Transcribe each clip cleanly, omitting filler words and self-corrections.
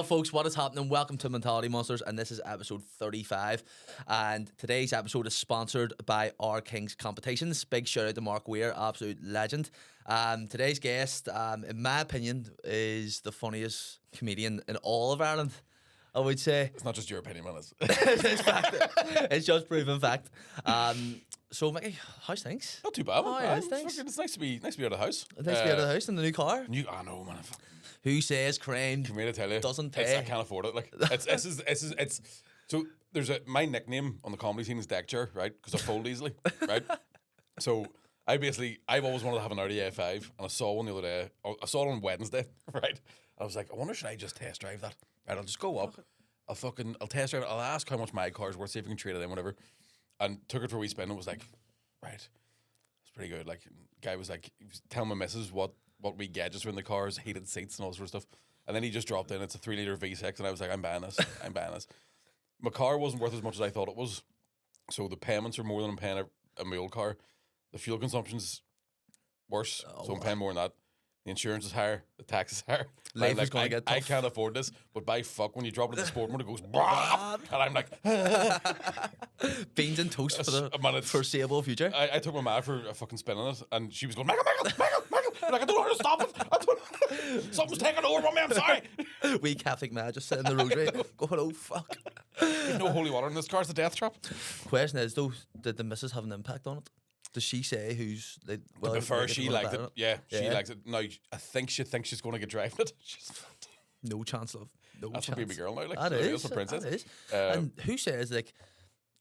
folks, what is happening? Welcome to Mentality Monsters, and this is episode 35. And today's episode is sponsored by Our Kings Competitions. Big shout out to Mark Weir, absolute legend. Today's guest, in my opinion, is the funniest comedian in all of Ireland, I would say. It's not just your opinion, man. It's fact. It's just proven fact. So, Micky, how's things? Not too bad. Oh, yeah, thanks. It's nice to be out of the house. Nice to be out of the house in the new car. I know, man. Who says Caine Can me tell you, doesn't I pay? can't afford it. Like it's so there's my nickname on the comedy scene is deck chair, right? Because I fold easily, right? So I've always wanted to have an Audi A5, and I saw one the other day. I saw it on Wednesday, right? I was like, I wonder should I just test drive that? Right, I'll just go up. I'll test drive it. I'll ask how much my car's worth, see if we can trade it in, whatever. And took it for a wee spin and was like, right, it's pretty good. Like, guy was like, he was telling my missus what wee gadgets were in the cars, heated seats and all sort of stuff. And then he just dropped in, it's a 3-litre V6, and I was like, I'm buying this. I'm buying this. My car wasn't worth as much as I thought it was. So the payments are more than I'm paying a my old car. The fuel consumption's worse, so I'm paying more than that. The insurance is higher, the tax is higher. Life is gonna get tough. I can't afford this, but by fuck, when you drop it in the sport mode, it goes, "Brah!" And I'm like, beans and toast for the foreseeable future. I took my ma for a fucking spin on it, and she was going, Michael. I'm like, I don't know how to stop it. Something's taking over on me, I'm sorry. We Catholic man just sitting in the rosary going, oh fuck. There's no holy water in this car, it's a death trap. Question is though, did the missus have an impact on it? Does she say who's like, well, To be fair, she liked it. Yeah, she Yeah. likes it. Now, I think she thinks she's going to get driving it. no chance of no That's chance. a baby girl now. Like, That is that's a princess. That is. Um, And who says like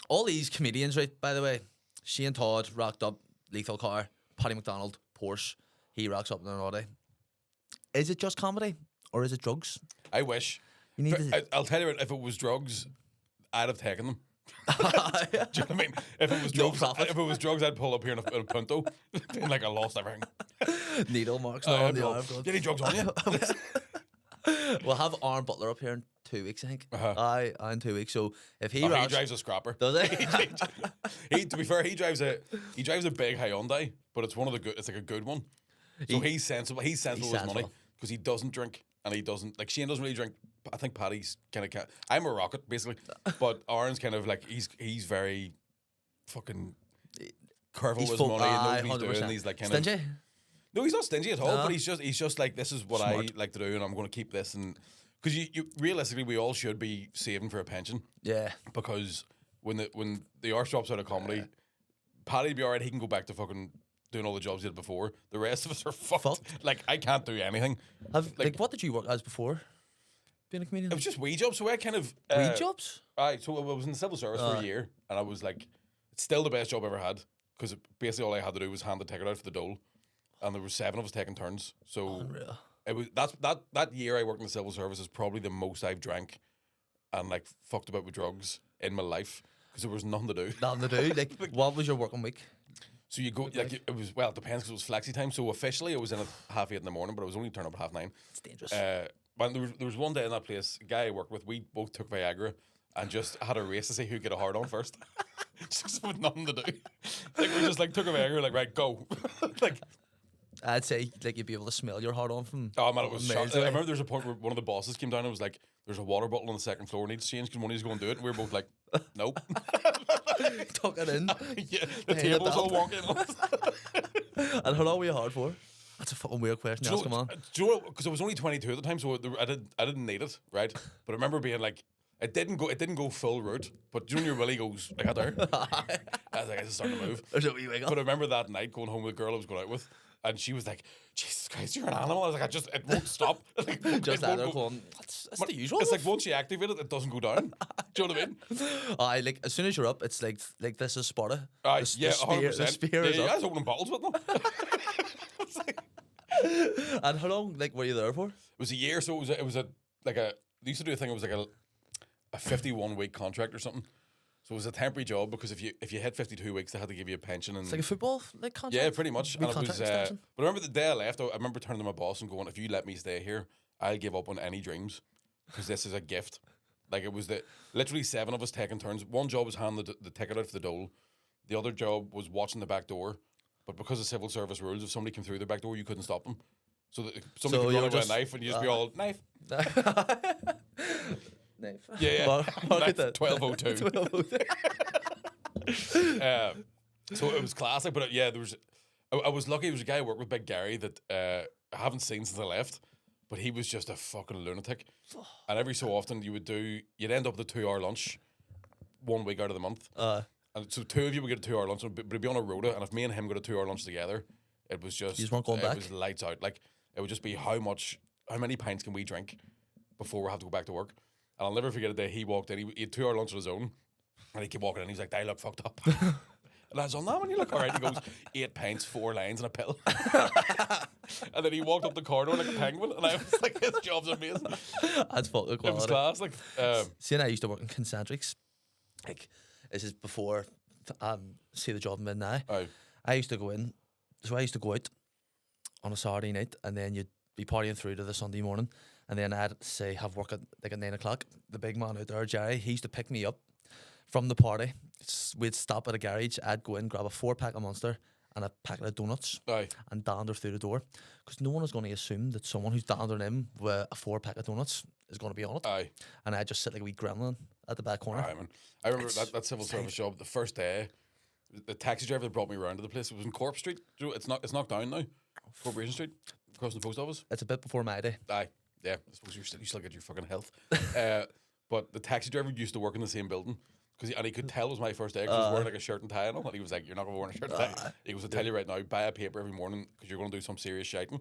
all these comedians, right? By the way, Shane Todd rocked up Lethal Car, Paddy McDonald, Porsche. He rocks up in an Audi. Is it just comedy or is it drugs? I wish. You need to. I'll tell you what, if it was drugs, I'd have taken them. Do you know what I mean? If it was No drugs, profit. if it was drugs, I'd pull up here in a Punto, being like I lost everything. Needle marks on the arm. Get any drugs on you? We'll have Aaron Butler up here in 2 weeks, I think. Uh-huh. Aye, in 2 weeks. So if he He rocks, drives a scrapper. does he? To be fair, he drives a big Hyundai, but it's one of the good. It's like a good one. So he's sensible. He's sensible with his money because he doesn't drink and he doesn't like Shane doesn't really drink. I think Paddy's kind of. I'm a rocket basically, but Aaron's kind of like he's very fucking careful with his money and knows what he's doing. He's like kind stingy. of. No, he's not stingy at all. No. But he's just like this is what Smart. I like to do, and I'm going to keep this. And because you realistically, we all should be saving for a pension. Yeah. Because when the arse drops out of comedy, Paddy'd be alright. He can go back to fucking doing all the jobs he did before. The rest of us are fucked. Like I can't do anything. Like what did you work as before? Being a comedian. It was just wee jobs. So I kind of Weed jobs. Aye, so I was in the civil service for a year, and I was like, it's still the best job I ever had because basically all I had to do was hand the ticket out for the dole, and there were 7 of us taking turns. So Unreal. it was that year I worked in the civil service is probably the most I've drank and like fucked about with drugs in my life because there was nothing to do. Nothing to do. Like, what was your working week? So you go like it was it depends because it was flexi time. So officially I was in at 8:30 in the morning, but I was only turning up at 9:30. It's dangerous. When there was one day in that place, a guy I worked with, we both took Viagra and just had a race to see who'd get a hard on first. Just with nothing to do. Like we just like took a Viagra, like right, go. Like I'd say like you'd be able to smell your heart on from. oh man, it was miles shocked. I away. remember there's a point where one of the bosses came down and was like, "There's a water bottle on the second floor needs changed. Can one of you go and do it?" And we were both like, "Nope." Tuck it in. Yeah, the Hey, table's the all belt. walking. And how long were you hard for? That's a fucking weird question. Do you Ask him on. know? Because I was only 22 at the time, so I didn't need it, right? But I remember being like, it didn't go full route, but Junior Willie goes like that there. I was like, it's starting to move. There's a wee wiggle. But I remember that night going home with a girl I was going out with, and she was like, "Jesus Christ, you're an animal." I was like, it won't stop. Like, Just it that won't they're go- going. That's But the usual. It's like once you activate it, it doesn't go down. Do you know what I mean? I like as soon as you're up, it's like this is Sparta. Aye, The yeah, spear, 100%. the spear yeah, is yeah, I up. was opening bottles with them. It's like- And how long like were you there for? It was a year, so it was a they used to do a thing. It was like a 51-week contract or something. So it was a temporary job because if you hit 52 weeks, they had to give you a pension. And It's like a football like contract. yeah, pretty much. Wee And it was. contract extension? But I remember the day I left, I remember turning to my boss and going, "If you let me stay here, I'll give up on any dreams because this is a gift." Like it was literally 7 of us taking turns. One job was handing the ticket out for the dole. The other job was watching the back door. But because of civil service rules, if somebody came through the back door, you couldn't stop them. So that somebody So could you run were over a just- knife and you just be all, knife. Knife. Yeah. Mark it Knife, down. 1202. So it was classic, but yeah, there was. I was lucky. There was a guy I worked with, Big Gary, that I haven't seen since I left, but he was just a fucking lunatic. And every so often, you'd end up with a 2-hour lunch, 1 week out of the month, and so 2 of you would get a 2-hour lunch, but it'd be on a rota. And if me and him got a 2-hour lunch together, it was just You just weren't going back? It was lights out. Like it would just be how many pints can we drink before we have to go back to work. And I'll never forget a day he walked in. He had 2-hour lunch on his own, and he kept walking in. He's like, "I look fucked up." And I was on that when you look alright. He goes, 8 pints, 4 lines, and a pill. And then he walked up the corridor like a penguin, and I was like, his job's amazing. That's fucking It was quality. class. Like, See, and I used to work in concentrics. Like, this is before see the job I'm in now. aye. I used to go in, so I used to go out on a Saturday night, and then you'd be partying through to the Sunday morning, and then I'd say have work at like at 9 o'clock. The big man out there, Jerry, he used to pick me up from the party. We'd stop at a garage. I'd go in, grab a 4-pack of Monster and a packet of donuts, Aye. and dander through the door, because no one is going to assume that someone who's dandering in with a 4-pack of donuts is going to be on it. Aye. And I just sit like a wee gremlin at the back corner. Aye, man. I remember It's that civil service job, the first day, the taxi driver that brought me around to the place, it was in Corp Street. Do you know, it's knocked down now. Corporation Street, across from the post office. It's a bit before my day. Aye. Yeah, I suppose you still get your fucking health. But the taxi driver used to work in the same building. And he could tell it was my first day because I was wearing like a shirt and tie and all. And he was like, "You're not going to wear a shirt and tie." He goes, "I tell you right now, buy a paper every morning because you're going to do some serious shiting."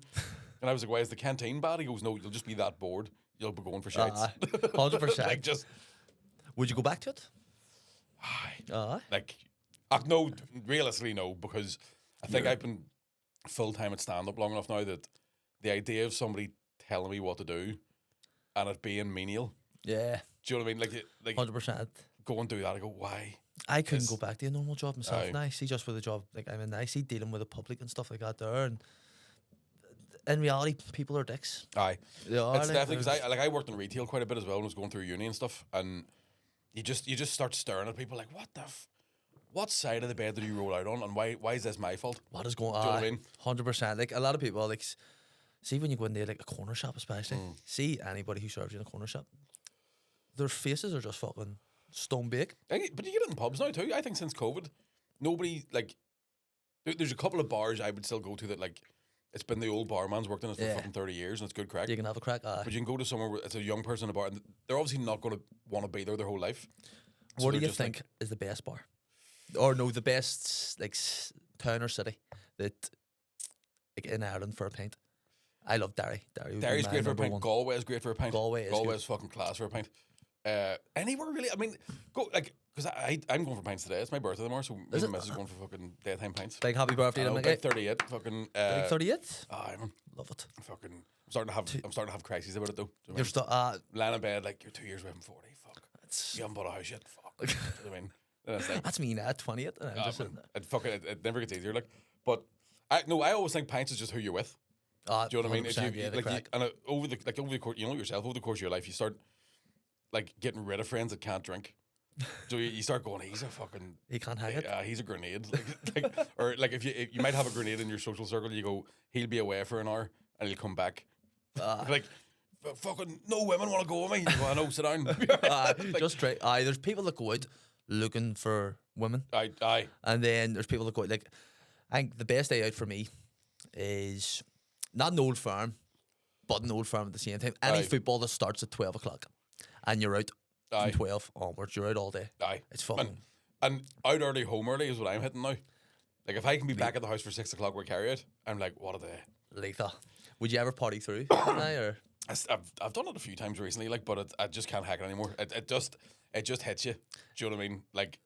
And I was like, "Why is the canteen bad?" He goes, "No, you'll just be that bored. You'll be going for shites." 100%. Like just, Would you go back to it? aye. Like, no, realistically, no, because I think I've been full time at stand up long enough now that the idea of somebody telling me what to do and it being menial, Yeah, do you know what I mean? Like 100%. go and do that. I go, why? I couldn't Yes. go back to a normal job myself. Aye. Now I see just for the job, like I'm in, I see dealing with the public and stuff like that there, and in reality, people are dicks. Aye. They are, It's like, definitely because they're- I worked in retail quite a bit as well when I was going through uni and stuff, and you just start staring at people like, what side of the bed did you roll out on, and why is this my fault? what is going Do you know what I on? mean? 100%. Like a lot of people, like see when you go into like a corner shop, especially see anybody who serves you in a corner shop, their faces are just fucking stone baked. But you get it in pubs now too. I think since COVID, nobody like. There's a couple of bars I would still go to that like it's been the old barman's worked in it for Yeah. fucking 30 years and it's good crack. You can have a crack. But you can go to somewhere where it's a young person in a bar and they're obviously not going to want to be there their whole life. So What do they're you just think is the best bar, or no, the best like town or city that like in Ireland for a pint? I love Derry. Derry would be Derry's my great for a number pint. one. Galway's great for a pint. Galway is Galway's fucking class for a pint. Anywhere really. I mean, go like because I'm going for pints today. It's my birthday tomorrow, so me Is and it? Mrs. going for fucking daytime pints. Big happy birthday I to know, Micky. big 38. Fucking. 38. Aye, man. Love it. Fucking. I'm starting to have crises about it though. Do you know You're what still lying in bed like you're 2 years away from 40. Fuck. it's, You haven't bought a house yet. Fuck. Do you know what I mean? And it's like, that's me now, 28, and I'm just sitting there. it never gets easier. Like, but I always think pints is just who you're with. Do you know what I mean? If 100%, yeah, the like crack. over the course, you know yourself over the course of your life, you start like getting rid of friends that can't drink. So you start going, he's a fucking, He can't hang it. he's a grenade. Or like if you might have a grenade in your social circle, you go, he'll be away for an hour and he'll come back. Like, fucking no women want to go with me. You go, I know, sit down. Just try. There's people that go out looking for women, Aye. and then there's people that go out, like, I think the best day out for me is not an Old Firm, but an Old Firm at the same time. Any Aye. football that starts at 12 o'clock, and you're out Aye. from 12 onwards. You're out all day. Aye. It's fucking. And out early, home early is what I'm hitting now. Like if I can be back at the house for 6 o'clock with carry out, I'm like, what a day. Lethal. Would you ever party through now, or I've done it a few times recently, like, but I just can't hack it anymore. It just hits you. Do you know what I mean? Like,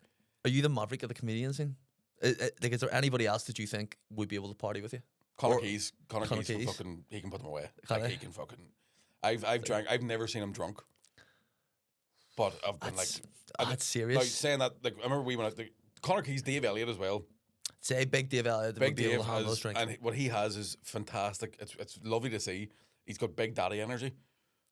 are you the maverick of the comedian scene? Like, is there anybody else that you think would be able to party with you? Connor Or- Keys Connor can Keys. fucking, he can put them away. Can Like, he? he can fucking. I've drank. I've never seen him drunk. But I've been That's- like, that's serious. Like saying that, like I remember we went out. Connor Keys, Dave Elliott as well. Say Big Dave Elliott Big would be able Dave to handle those has, drinks. and what he has is fantastic. It's lovely to see. He's got big daddy energy,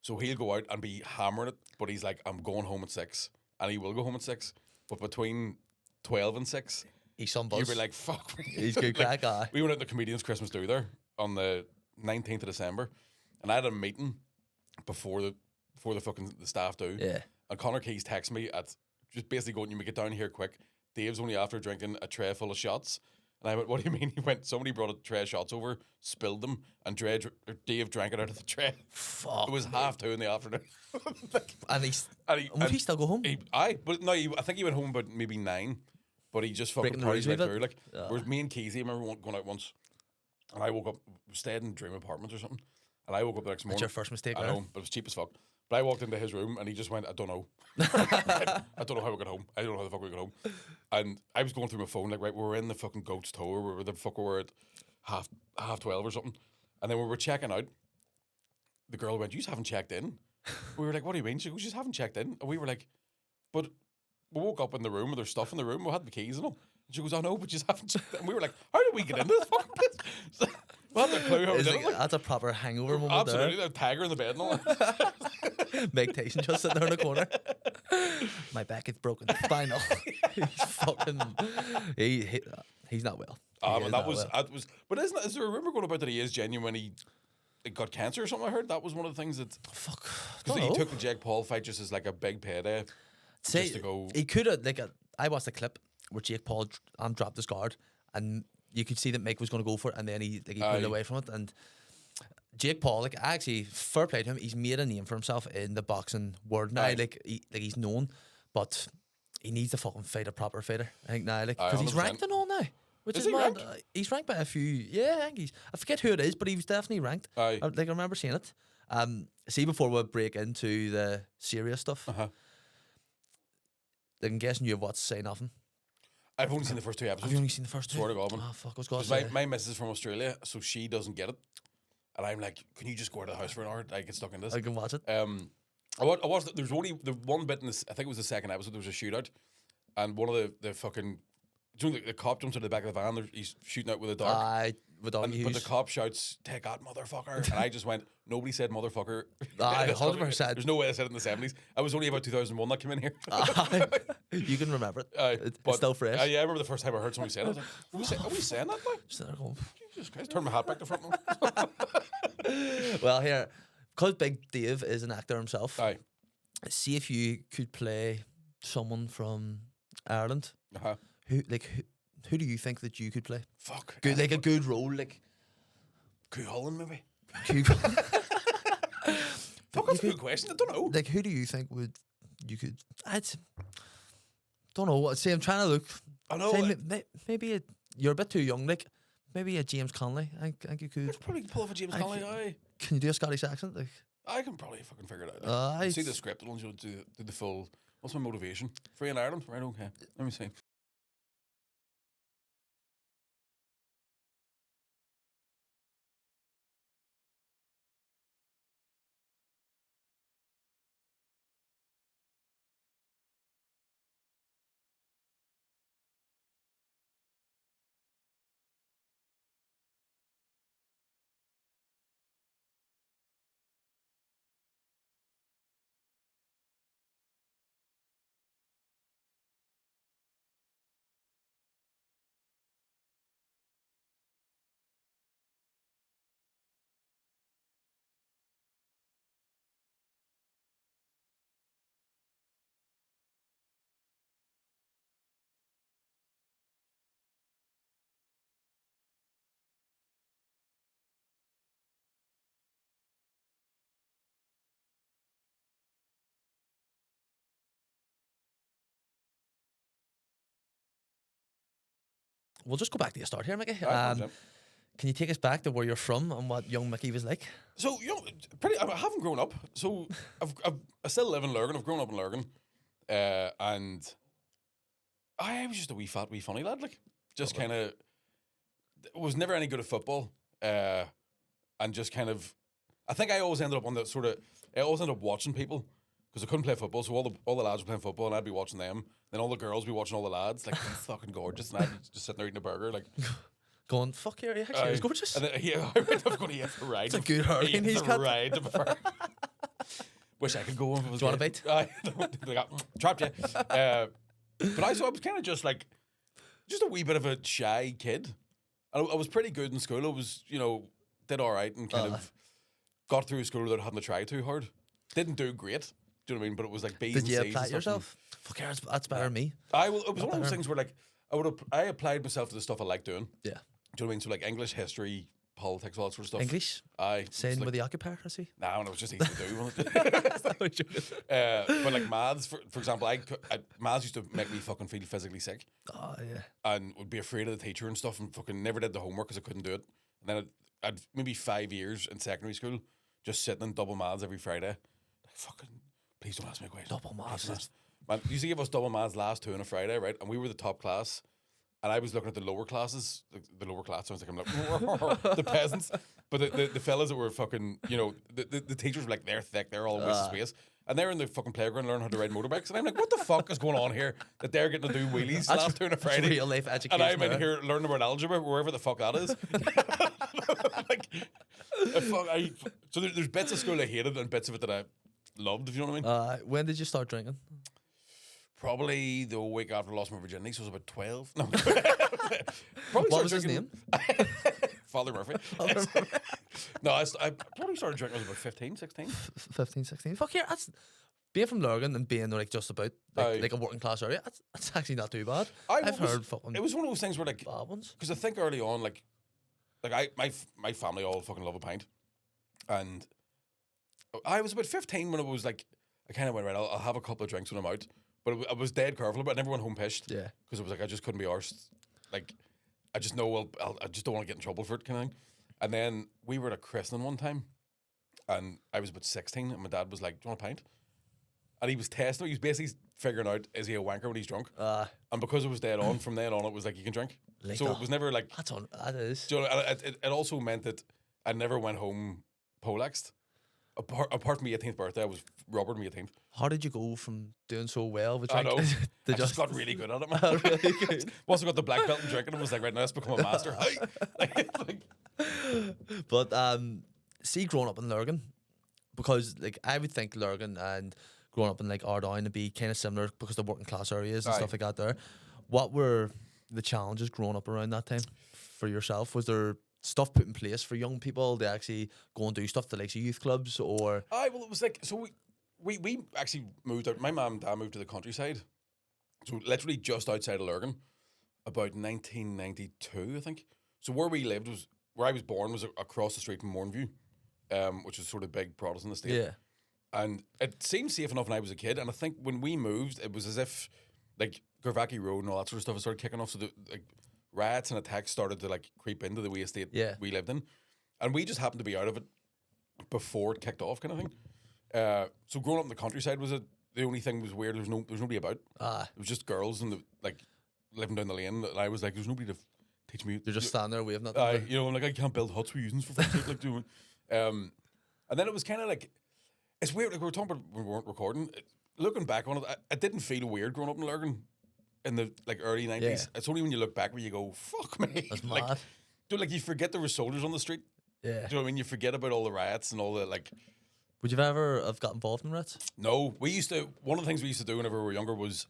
so he'll go out and be hammering it. But he's like, I'm going home at 6, and he will go home at 6. But between 12 and 6, He's some you'd buzz. be like, fuck me. He's good Like, crack, aye. we went out to the comedians Christmas do there on the 19th of December, and I had a meeting before the fucking the staff do. Yeah. And Connor Keys texts me at just basically going, "You make it down here quick. Dave's only after drinking a tray full of shots." And I went, "What do you mean?" He went, "Somebody brought a tray of shots over, spilled them, and Dave drank it out of the tray." Fuck. It was 2:30 in the afternoon. And would he still go home? I think he went home about maybe 9, but he just fucking Breaking the partied rules a right bit. through. Like, whereas me and Keezy, I remember going out once, and I woke up, stayed in Dream Apartments or something, and I woke up the next morning. That's your first mistake, I right? know, but it was cheap as fuck. But I walked into his room and he just went, "I don't know. I don't know how we got home. I don't know how the fuck we got home." And I was going through my phone, like, right, we were in the fucking Goat's Tower, where the fuck we were at half 12 or something. And then we were checking out. The girl went, "You just haven't checked in." We were like, "What do you mean?" She goes, "You just haven't checked in." And we were like, "But we woke up in the room and there's stuff in the room. We had the keys and all." And she goes, "I know, but you just haven't checked in." And we were like, "How did we get into this fucking place?" So, we had no clue how we did it. Like, That's a proper hangover moment. absolutely, the tiger in the bed and all that. Meg Tyson just sitting there in the corner. My back is broken. Final. He's fucking. He's not well. And that was. But is there a rumor going about that he is genuinely got cancer or something? I heard that was one of the things that. Fuck. Because he took the Jake Paul fight just as like a big payday. See, just to go. He could have I watched a clip where Jake Paul dropped his guard, and you could see that Mick was going to go for it, and then he pulled away from it. And Jake Paul, like, actually, fair play to him. He's made a name for himself in the boxing world now. He's known, but he needs to fucking fight a proper fighter. I think now, because he's 100%. ranked and all now. Which is he mad. ranked? He's ranked by a few. Yeah, I think I forget who it is, but he was definitely ranked. Aye. I remember seeing it. See, before we break into the serious stuff, I'm guessing you have watched Say Nothing. I've only seen the first 2 episodes. Have you only seen the first two? Swear to God, man. Oh, fuck, I was going to 'Cause say. my missus is from Australia, so she doesn't get it. And I'm like, "Can you just go out of the house for an hour? I get stuck in this." I can watch it. I watched. There was only the one bit in this. I think it was the second episode. There was a shootout, and one of the fucking. Do you know the cop jumps out of the back of the van? He's shooting out with a dart. With all But the cop shouts, "Take out, motherfucker!" And I just went, "Nobody said motherfucker." 100%. There's no way I said it in the 70s. I was only about 2001 that came in here. You can remember it. It's But, still fresh. yeah, I remember the first time I heard somebody say it. I was like, are we saying that now? Just there going, Jesus Christ, turn my hat back to front now. well, here, because Big Dave is an actor himself, Aye. see if you could play someone from Ireland. Uh-huh. Who do you think that you could play? Fuck. Good, like a good role, like. Coo Holland, maybe? Fuck, that's a good question. I don't know. Like, who do you think you could? Don't know. See, I'm trying to look. I know. Say, maybe you're a bit too young. Like, maybe a James Conley. I think you I could. could probably pull off a James Conley. Aye. Can you do a Scottish accent? Like, I can probably fucking figure it out. I See the script, and do the full. What's my motivation? Free in Ireland? Right, okay. Let me see. we'll just go back to the start here, Mickey. Aye, Can you take us back to where you're from and what young Mickey was like? So, I haven't grown up. So, I still live in Lurgan. I've grown up in Lurgan. And I was just a wee funny lad. Like, just kind of, was never any good at football. And just kind of, I think I always ended up I always ended up watching people because I couldn't play football. So all the lads were playing football and I'd be watching them. Then all the girls would be watching all the lads. Like, fucking gorgeous. And I'd be just sitting there eating a burger. Like, Going, fuck yeah, actually, it's gorgeous. And then, yeah, I went, I'm going to eat the ride. It's a good hurricane he's got. Ride, to be fair. Wish I could go if it was. Do you want a bite? They got trapped you. But I was kind of just like, just a wee bit of a shy kid. I was pretty good in school. I was, did all right and kind of got through school without having to try too hard. Didn't do great. Do you know what I mean? But it was like B's Did and you C's apply and stuff. yourself? Fuck yeah, that's better than me. It was one of those things where like I applied myself to the stuff I like doing. Yeah. Do you know what I mean? So like English, history, politics, all that sort of stuff. English? Aye. Saying like, with the occupier, I see. nah, when it was just easy to do. Wasn't it? But like maths, for example, maths used to make me fucking feel physically sick. Oh, yeah. And would be afraid of the teacher and stuff, and fucking never did the homework because I couldn't do it. And then I'd maybe 5 years in secondary school just sitting in double maths every Friday. Like, fucking, please don't ask me a question. Double maths. Man, used to give us double maths last 2 on a Friday, right? And we were the top class. And I was looking at the lower classes, the lower class sounds like I'm like, the peasants. But the fellas that were fucking, you know, the teachers were like, they're thick, they're all in waste of space. And they're in the fucking playground learning how to ride motorbikes. And I'm like, what the fuck is going on here? That they're getting to do wheelies last 2 on a Friday. Real life education. And I'm in here learning about algebra, wherever the fuck that is. Like, so there's bits of school I hated and bits of it that I loved, if you know what I mean. When did you start drinking? Probably the week after I lost my virginity, so it was about 12. No. Probably What was started his drinking- name? Father Murphy. No, I probably started drinking when I was about 15, 16. 15, 16. Fuck yeah, that's... Being from Lurgan and being like just about like a working class area, that's actually not too bad. I've heard fucking... It was one of those things where like... bad ones. Because I think early on, like my family all fucking love a pint. And I was about 15 when it was like... I kind of went, right, I'll have a couple of drinks when I'm out. But I was dead careful about it. I never went home pissed. Yeah. Because it was like, I just couldn't be arsed. Like, I just know, I just don't want to get in trouble for it kind of thing. And then we were at a christening one time. And I was about 16. And my dad was like, do you want a pint? And he was testing me. He was basically figuring out, is he a wanker when he's drunk? And because it was dead on, from then on, it was like, you can drink. So it was never like... That is. Do you know, it also meant that I never went home polexed. Apart from my 18th birthday, I was Robert my 18th. How did you go from doing so well with I drinking know. to I just got really good at it, man. really good. Once I got the black belt in drinking, I was like, right, now let's become a master. But see, growing up in Lurgan, because like I would think Lurgan and growing up in like Ardown would be kind of similar because the working class areas and stuff like that there. What were the challenges growing up around that time for yourself? Was there stuff put in place for young people to actually go and do stuff to like youth clubs or... Well, it was like, so we actually moved out. My mum and dad moved to the countryside. So literally just outside of Lurgan about 1992, I think. So where we lived was, where I was born was across the street from Mornview, which is sort of big Protestant estate. Yeah. And it seemed safe enough when I was a kid. And I think when we moved, it was as if like Gervaki Road and all that sort of stuff started kicking off. So the like riots and attacks started to like creep into the wee estate we lived in. And we just happened to be out of it before it kicked off kind of thing. So growing up in the countryside was the only thing was weird. There was nobody about. It was just girls and like living down the lane. And I was like, there's nobody to teach me. You're just standing there waving at them. You know, I'm like, I can't build huts for using for fuck's sake, like doing. And then it was kind of like, it's weird. Like we were talking about when we weren't recording. Looking back on it, I didn't feel weird growing up in Lurgan in the like early 90s. Yeah. It's only when you look back where you go, fuck me. That's like, mad. dude, like you forget there were soldiers on the street. Yeah. Do you know what I mean? You forget about all the riots and all the like. Would you ever have got involved in riots? No, we used to. One of the things we used to do whenever we were younger was,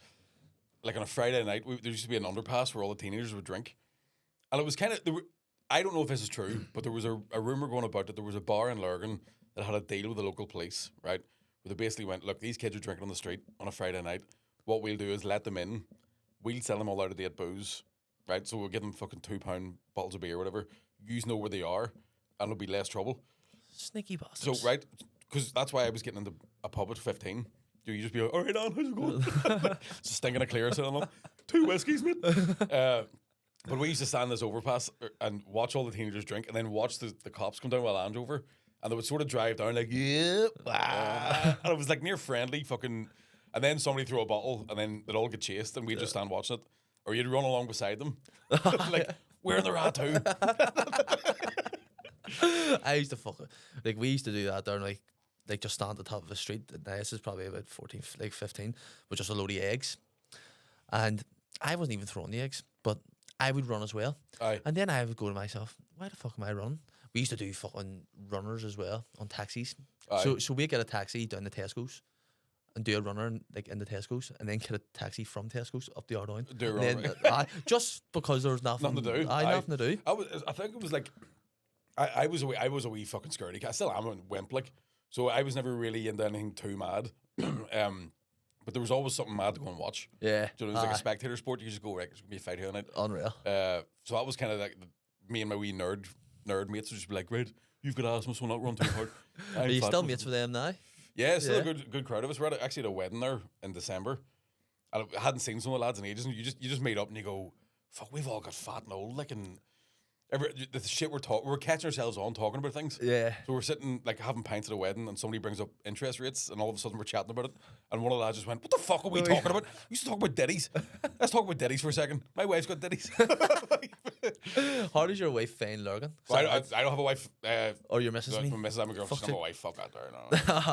like on a Friday night, there used to be an underpass where all the teenagers would drink, and it was kind of. I don't know if this is true, but there was a rumor going about that there was a bar in Lurgan that had a deal with the local police, right? Where they basically went, look, these kids are drinking on the street on a Friday night. What we'll do is let them in. We'll sell them all out of date booze, right? So we'll give them fucking £2 bottles of beer or whatever. You know where they are, and it'll be less trouble. Sneaky bastards. So, right, because that's why I was getting into a pub at 15. You just be like, all right, Ann, how's it going? Just stinking a clear sitting on 2 whiskies, mate. But we used to stand this overpass and watch all the teenagers drink and then watch the cops come down while Ange over. And they would sort of drive down like, yep. And it was like near friendly fucking. And then somebody threw a bottle and then they'd all get chased and we'd just stand watching it. Or you'd run along beside them. Like, where they're at too. I used to like we used to do that down like just stand at the top of the street. Now this is probably about 14, like 15, with just a load of eggs. And I wasn't even throwing the eggs, but I would run as well. Aye. And then I would go to myself, why the fuck am I running? We used to do fucking runners as well on taxis. Aye. So we'd get a taxi down to Tesco's and do a runner in the Tesco's and then get a taxi from Tesco's up the Ardown. Do a And runner. then, just because there was nothing Nothing to do. Nothing to do. I think it was like, I was a wee fucking scaredy cat. I still am a wimp, like. So I was never really into anything too mad. But there was always something mad to go and watch. Yeah. So it was like a spectator sport. You could just go, right, there's going to be a fight here tonight. Unreal. So that was kind of like me and my wee nerd mates would just be like, right, you've got asthma, so not run too hard. Are you still mates with them now? Yeah, still a good crowd of us. We're actually at a wedding there in December. And I hadn't seen some of the lads in ages, and you just meet up and you go, fuck, we've all got fat and old, like, and the shit we're catching ourselves on talking about things. Yeah. So we're sitting like having pints at a wedding, and somebody brings up interest rates, and all of a sudden we're chatting about it, and one of the lads just went, "What the fuck are we talking about? We used to talk about ditties. Let's talk about ditties for a second. My wife's got ditties." How does your wife find Lurgan? Well, I don't have a wife. Oh, your missus me? My missus, I'm a girl. Fuck I'm a it. wife. Fuck that there. No.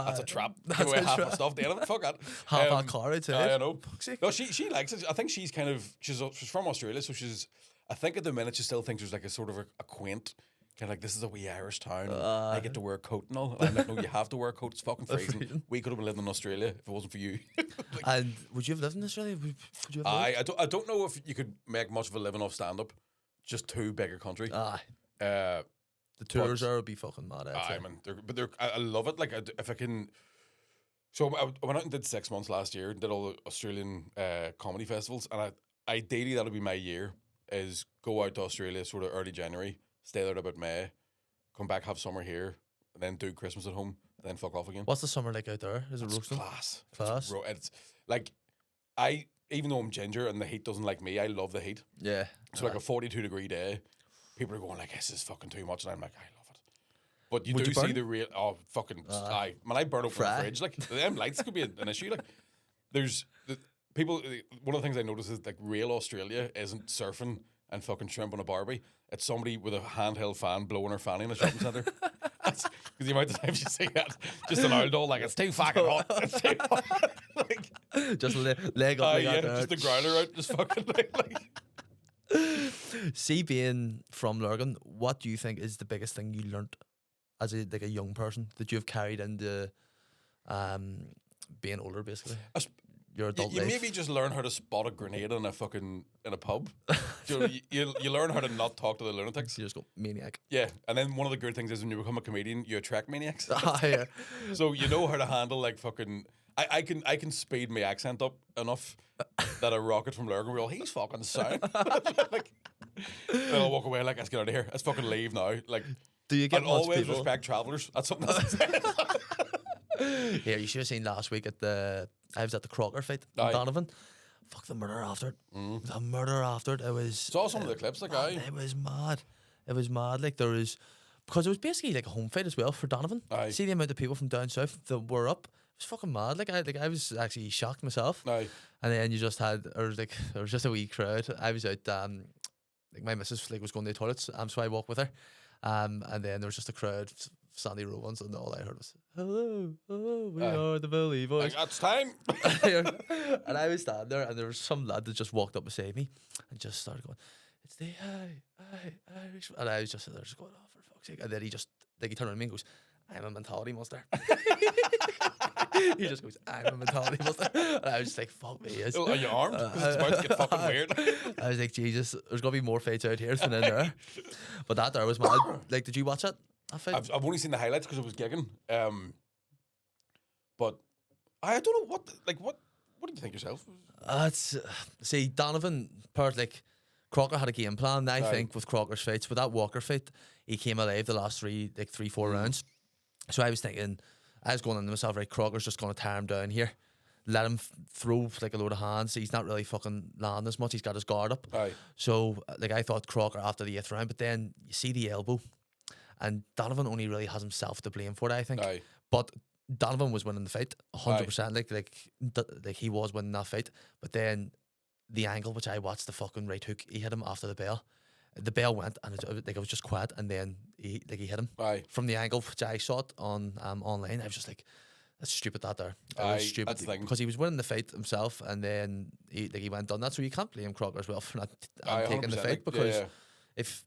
That's a trap. Give away a half trap. the stuff. The end of it. Fuck that. Half that car out to I know. Fuck's sake. No, she likes it. I think she's kind of she's from Australia, so she's. I think at the minute she still thinks there's like a sort of a quaint. Kind of like, this is a wee Irish town. I get to wear a coat and all. And I'm like, no, you have to wear a coat. It's fucking freezing. We could have been living in Australia if it wasn't for you. And would you have lived in Australia? Would you have lived? I don't know if you could make much of a living off stand up. Just too big a country. Aye. The The tours are would be fucking mad. I mean, I love it. Like, if I can. So I went out and did 6 months last year. Did all the Australian comedy festivals, and ideally that'll be my year. Is go out to Australia sort of early January, stay there about May, come back, have summer here, and then do Christmas at home, and then fuck off again. What's the summer like out there? Is it roasting? Class. Class. It's like even though I'm ginger and the heat doesn't like me, I love the heat. Yeah. So like a 42-degree day, people are going like, "This is fucking too much," and I'm like, "I love it." But you Would do you see burn? the real fucking man, I burn up in the Fry. fridge. Like them lights could be an issue. Like there's people. One of the things I notice is like real Australia isn't surfing and fucking shrimp on a Barbie. It's somebody with a handheld fan blowing her fanny in a shopping centre. Because the amount of times you see that, just an old doll, like, it's too fucking hot. It's too hot. Like, Just leg up like yeah, that. just the growler out, just fucking like. See, being from Lurgan, what do you think is the biggest thing you learnt as a young person that you have carried into being older, basically? Your adult You life. maybe just learn how to spot a grenade in a pub. you learn how to not talk to the lunatics. You just go maniac. Yeah, and then one of the good things is when you become a comedian, you attract maniacs. Yeah. So you know how to handle like fucking. I can speed my accent up enough that a rocket from Lurgan will. He's fucking sound. Like, then I'll walk away like, let's get out of here. Let's fucking leave now. Like, Do you get and much always people? respect travellers. That's something else. Yeah, you should have seen last week I was at the Crocker fight in Aye. Donovan. Fuck the murder after it. The murder after it. It was. Saw some of the clips, like It was mad. It was mad. Like there was, because it was basically like a home fight as well for Donovan. Aye. See the amount of people from down south that were up. It was fucking mad. I was actually shocked myself. Aye. And then you just had, there was just a wee crowd. I was out, like my missus was going to the toilets, so I walked with her. And then there was just a crowd, Sandy Row ones, and all I heard was, "Hello, hello, we are the Billy Boys." Like, it's time. And I was standing there, and there was some lad that just walked up beside me and just started going, "It's the Irish," and I was just there, just going, "Oh, for fuck's sake!" And then he turned around to me and goes, "I'm a mentality monster." He just goes, "I'm a mentality monster," and I was just like, "Fuck me, yes." Are you armed? 'Cause it's about to get fucking weird. I was like, Jesus, there's gonna be more fights out here than in there. But that there was mad. Like, did you watch it? That fight? I've only seen the highlights because I was gigging. But I don't know what do you think yourself? See, Donovan, Crocker had a game plan. I think with Crocker's fights, with that Walker fight, he came alive the last 3-4 rounds. So I was thinking, I was going into myself, right, Crocker's just going to tear him down here. Let him throw like a load of hands. He's not really fucking landing as much. He's got his guard up. Aye. So I thought Crocker after the 8th round, but then you see the elbow, and Donovan only really has himself to blame for it, I think. Aye. But Donovan was winning the fight 100%. Like he was winning that fight. But then the angle which I watched, the fucking right hook, he hit him after the bell. The bell went and it was just quiet, and then he hit him. Aye. From the angle which I saw it on online. I was just like, that's stupid that there. That was stupid. that's the thing. Because he was winning the fight himself, and then he went on that. So you can't blame Crocker as well for not Aye, taking the 100%, fight, because yeah. if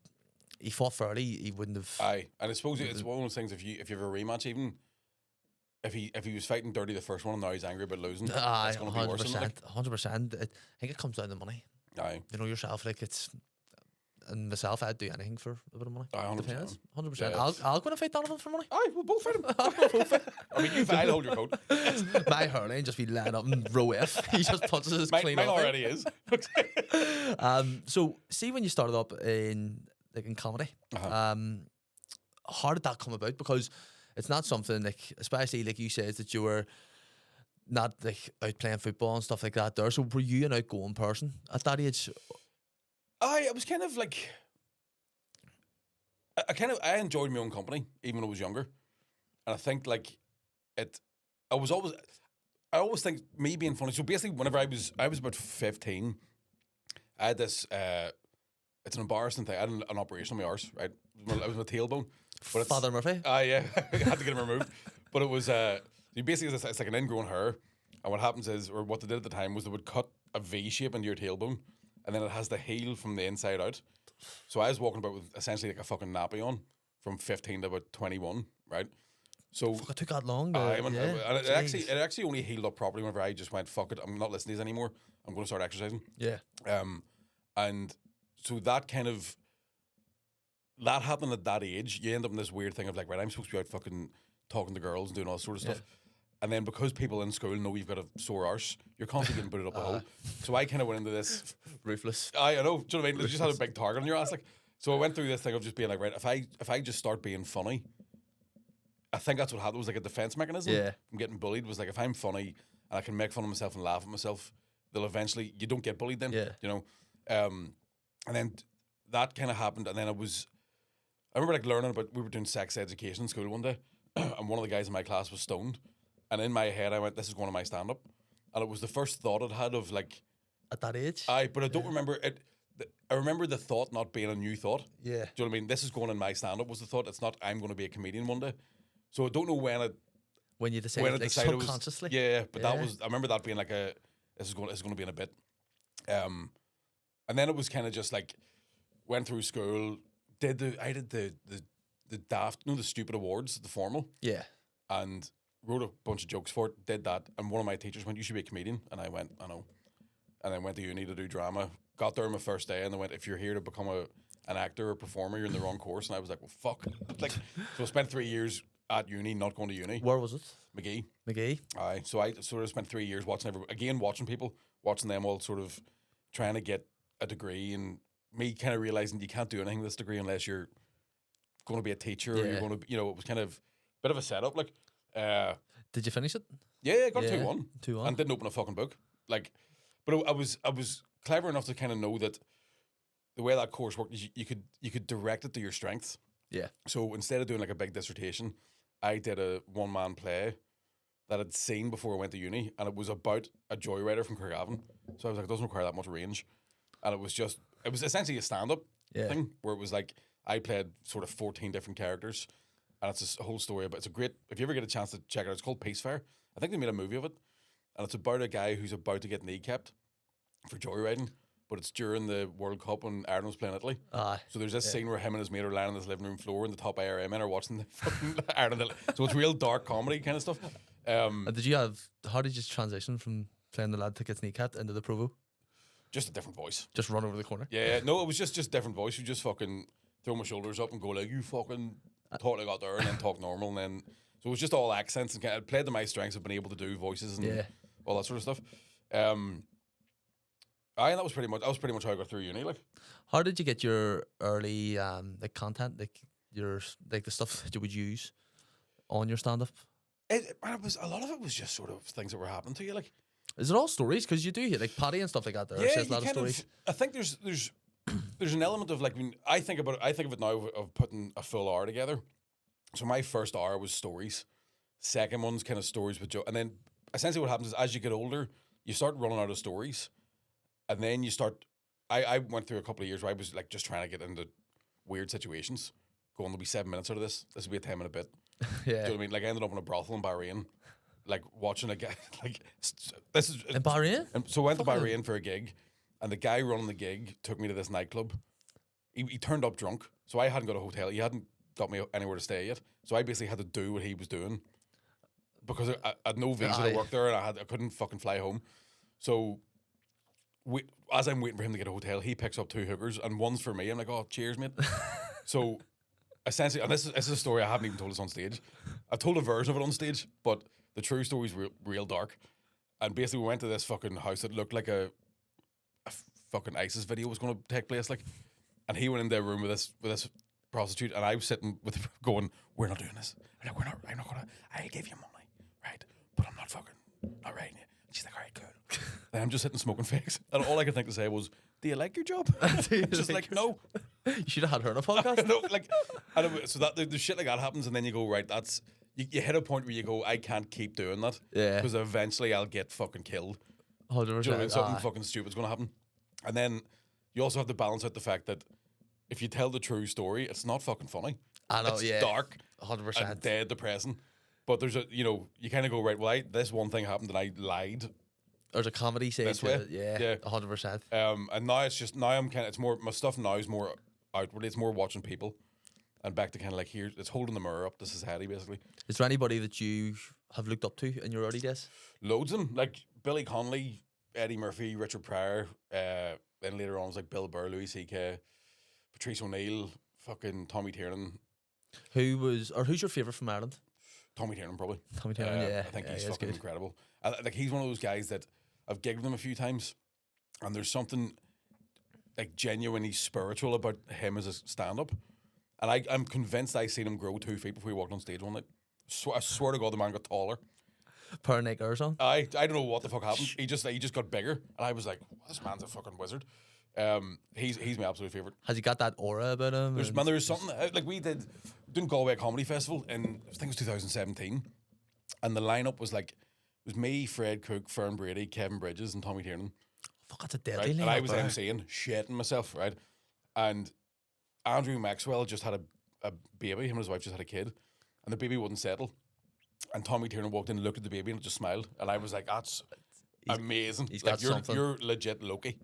he fought fairly, he wouldn't have. Aye, and I suppose it's one of those things. If you have a rematch, even if he was fighting dirty the first one and now he's angry about losing, Aye, it's going to be worse. 100%. I think it comes down to money. Aye, You know yourself, like it's and myself, I'd do anything for a bit of money. 100%. Depends. 100%. Yeah, I'll go and fight Donovan for money. Aye, we'll both fight him. I mean, I'll hold your coat. My hairline just be lying up in row F. He just punches his clean Mine off. already is. So see when you started up in comedy, how did that come about? Because it's not something like, especially like you said, that you were not like out playing football and stuff like that there. So were you an outgoing person at that age? I was kind of like, I enjoyed my own company even when I was younger, and I think like I always think me being funny. So basically, whenever I was about 15, I had this. It's an embarrassing thing. I had an operation on my arse, right? I was my tailbone. But Father Murphy. Yeah, I had to get him removed. But it was basically it's like an ingrown hair, and what happens is, or what they did at the time was they would cut a V shape into your tailbone, and then it has the heel from the inside out. So I was walking about with essentially like a fucking nappy on from 15 to about 21, right? So Fuck, it took that long. and it actually only healed up properly whenever I just went, fuck it, I'm not listening to these anymore. I'm going to start exercising. Yeah. And so that happened at that age. You end up in this weird thing of like, right, I'm supposed to be out fucking talking to girls and doing all this sort of stuff. And then because people in school know you've got a sore arse, you're constantly getting booted up the hole. So I kind of went into this Ruthless. I know. Do you know what I mean? You just had a big target on your ass. Like, so I went through this thing of just being like, right, if I just start being funny, I think that's what happened. It was like a defense mechanism. Yeah. From getting bullied was like, if I'm funny and I can make fun of myself and laugh at myself, they'll eventually, you don't get bullied then. Yeah. You know? And then that kind of happened. And then I remember like learning about, we were doing sex education in school one day, and one of the guys in my class was stoned. And in my head, I went, this is going to my stand up. And it was the first thought I'd had of like, At that age? but I don't remember it. I remember the thought not being a new thought. Yeah. Do you know what I mean? This is going in my stand up was the thought. It's not, I'm going to be a comedian one day. So I don't know when you decided, like, subconsciously. But that was, I remember that being like this is going to be in a bit. And then it was kind of just like, went through school, I did the daft, the stupid awards, the formal. Yeah. And wrote a bunch of jokes for it, did that. And one of my teachers went, you should be a comedian. And I went, I know. And then went to uni to do drama. Got there on my first day, and they went, if you're here to become an actor or performer, you're in the wrong course. And I was like, well, fuck. Like, so I spent 3 years at uni, not going to uni. Where was it? McGee. Aye. So I sort of spent 3 years watching watching people, watching them all sort of trying to get a degree, and me kind of realizing you can't do anything with this degree unless you're going to be a teacher or you're going to, it was kind of a bit of a setup. Like, did you finish it? Yeah, I got 2-1. 2-1. And didn't open a fucking book. Like, but I was clever enough to kind of know that the way that course worked is you could direct it to your strengths. Yeah. So instead of doing like a big dissertation, I did a one-man play that I'd seen before I went to uni, and it was about a joyrider from Craigavon. So I was like, it doesn't require that much range. And it was essentially a stand-up thing where it was like I played sort of 14 different characters, and it's a whole story. But it's a great, if you ever get a chance to check it out, it's called Peace Fair. I think they made a movie of it, and it's about a guy who's about to get kneecapped for joyriding, but it's during the World Cup when Ireland was playing Italy. So there's this scene where him and his mate are lying on this living room floor, and the top IRA men are watching the fucking Ireland. So it's real dark comedy kind of stuff. And how did you transition from playing the lad that gets kneecapped into the provo? Just a different voice. Just run over the corner? Yeah, no, it was just different voice. You just fucking throw my shoulders up and go like, you fucking talk like out there, and then talk normal, and then so it was just all accents, and I played to my strengths of being able to do voices and all that sort of stuff. And that was pretty much how I got through uni. Like, how did you get your early like content, like the stuff that you would use on your stand up? It was a lot of it was just sort of things that were happening to you. Like, is it all stories? Because you do hear like Paddy and stuff like that. There, yeah, a lot of stories. I think there's an element of like, when I think of it now of putting a full hour together. So my first hour was stories. Second one's kind of stories with Joe, and then essentially what happens is as you get older, you start running out of stories, and then you start. I went through a couple of years where I was like just trying to get into weird situations. Going, there'll be 7 minutes out of this. This will be a 10-minute bit. Yeah. Do you know what I mean? Like I ended up in a brothel in Bahrain, like watching a guy. Like this is in Bahrain. And so I went to Bahrain for a gig, and the guy running the gig took me to this nightclub. He turned up drunk, so I hadn't got a hotel. He hadn't got me anywhere to stay yet, so I basically had to do what he was doing because I had no visa to work there, and I couldn't fucking fly home. So as I'm waiting for him to get a hotel, he picks up 2 hookers, and one's for me. I'm like, oh, cheers, mate. So essentially, and this is a story I haven't even told us on stage. I've told a version of it on stage, but the true story is real dark. And basically, we went to this fucking house that looked like a fucking ISIS video was going to take place, like. And he went in their room with this prostitute, and I was sitting with going, "We're not doing this. I'm not gonna. I gave you money, right? But I'm not writing you." And she's like, "All right, good." And I'm just sitting smoking fakes, and all I could think to say was, "Do you like your job?" Just like, no. You should have had her on a podcast. No, like, so that the shit like that happens, and then you go, right, that's you hit a point where you go, I can't keep doing that, Yeah. because eventually I'll get fucking killed. 100%. Do you know what I mean? Something fucking stupid's going to happen, and then you also have to balance out the fact that if you tell the true story, it's not fucking funny. I know, it's yeah. dark, 100%. and dead depressing. But there's you kind of go, right, well, this one thing happened and I lied. There's a comedy side This to way. it. Yeah, 100%. And now I'm kind of, it's more, my stuff now is more outwardly, it's more watching people. And back to kind of like, here, it's holding the mirror up to society, basically. Is there anybody that you have looked up to in your early days? Loads of them, like Billy Connolly, Eddie Murphy, Richard Pryor, then later on was like Bill Burr, Louis C.K., Patrice O'Neill, fucking Tommy Tiernan. Who's your favourite from Ireland? Tommy Tiernan, probably. Tommy Tiernan, yeah. I think Yeah, he's he is fucking good. incredible. Like, he's one of those guys that I've gigged with him a few times, and there's something like genuinely spiritual about him as a stand-up. And I'm convinced I seen him grow 2 feet before he walked on stage one night. I swear to God, the man got taller. Per Nick Erzon. I don't know what the fuck happened. He just got bigger, and I was like, this man's a fucking wizard. He's my absolute favorite. Has he got that aura about him? There's something like we did Galway Comedy Festival in, I think it was 2017, and the lineup was like, it was me, Fred Cook, Fern Brady, Kevin Bridges, and Tommy Tiernan. Fuck, that's a Right? deadly And lineup, I was bro. MCing, shitting myself, right? And Andrew Maxwell just had a baby. Him and his wife just had a kid, and the baby wouldn't settle. And Tommy Tiernan walked in and looked at the baby and just smiled, and I was like, "That's amazing! He's Like got something. you're legit Loki. You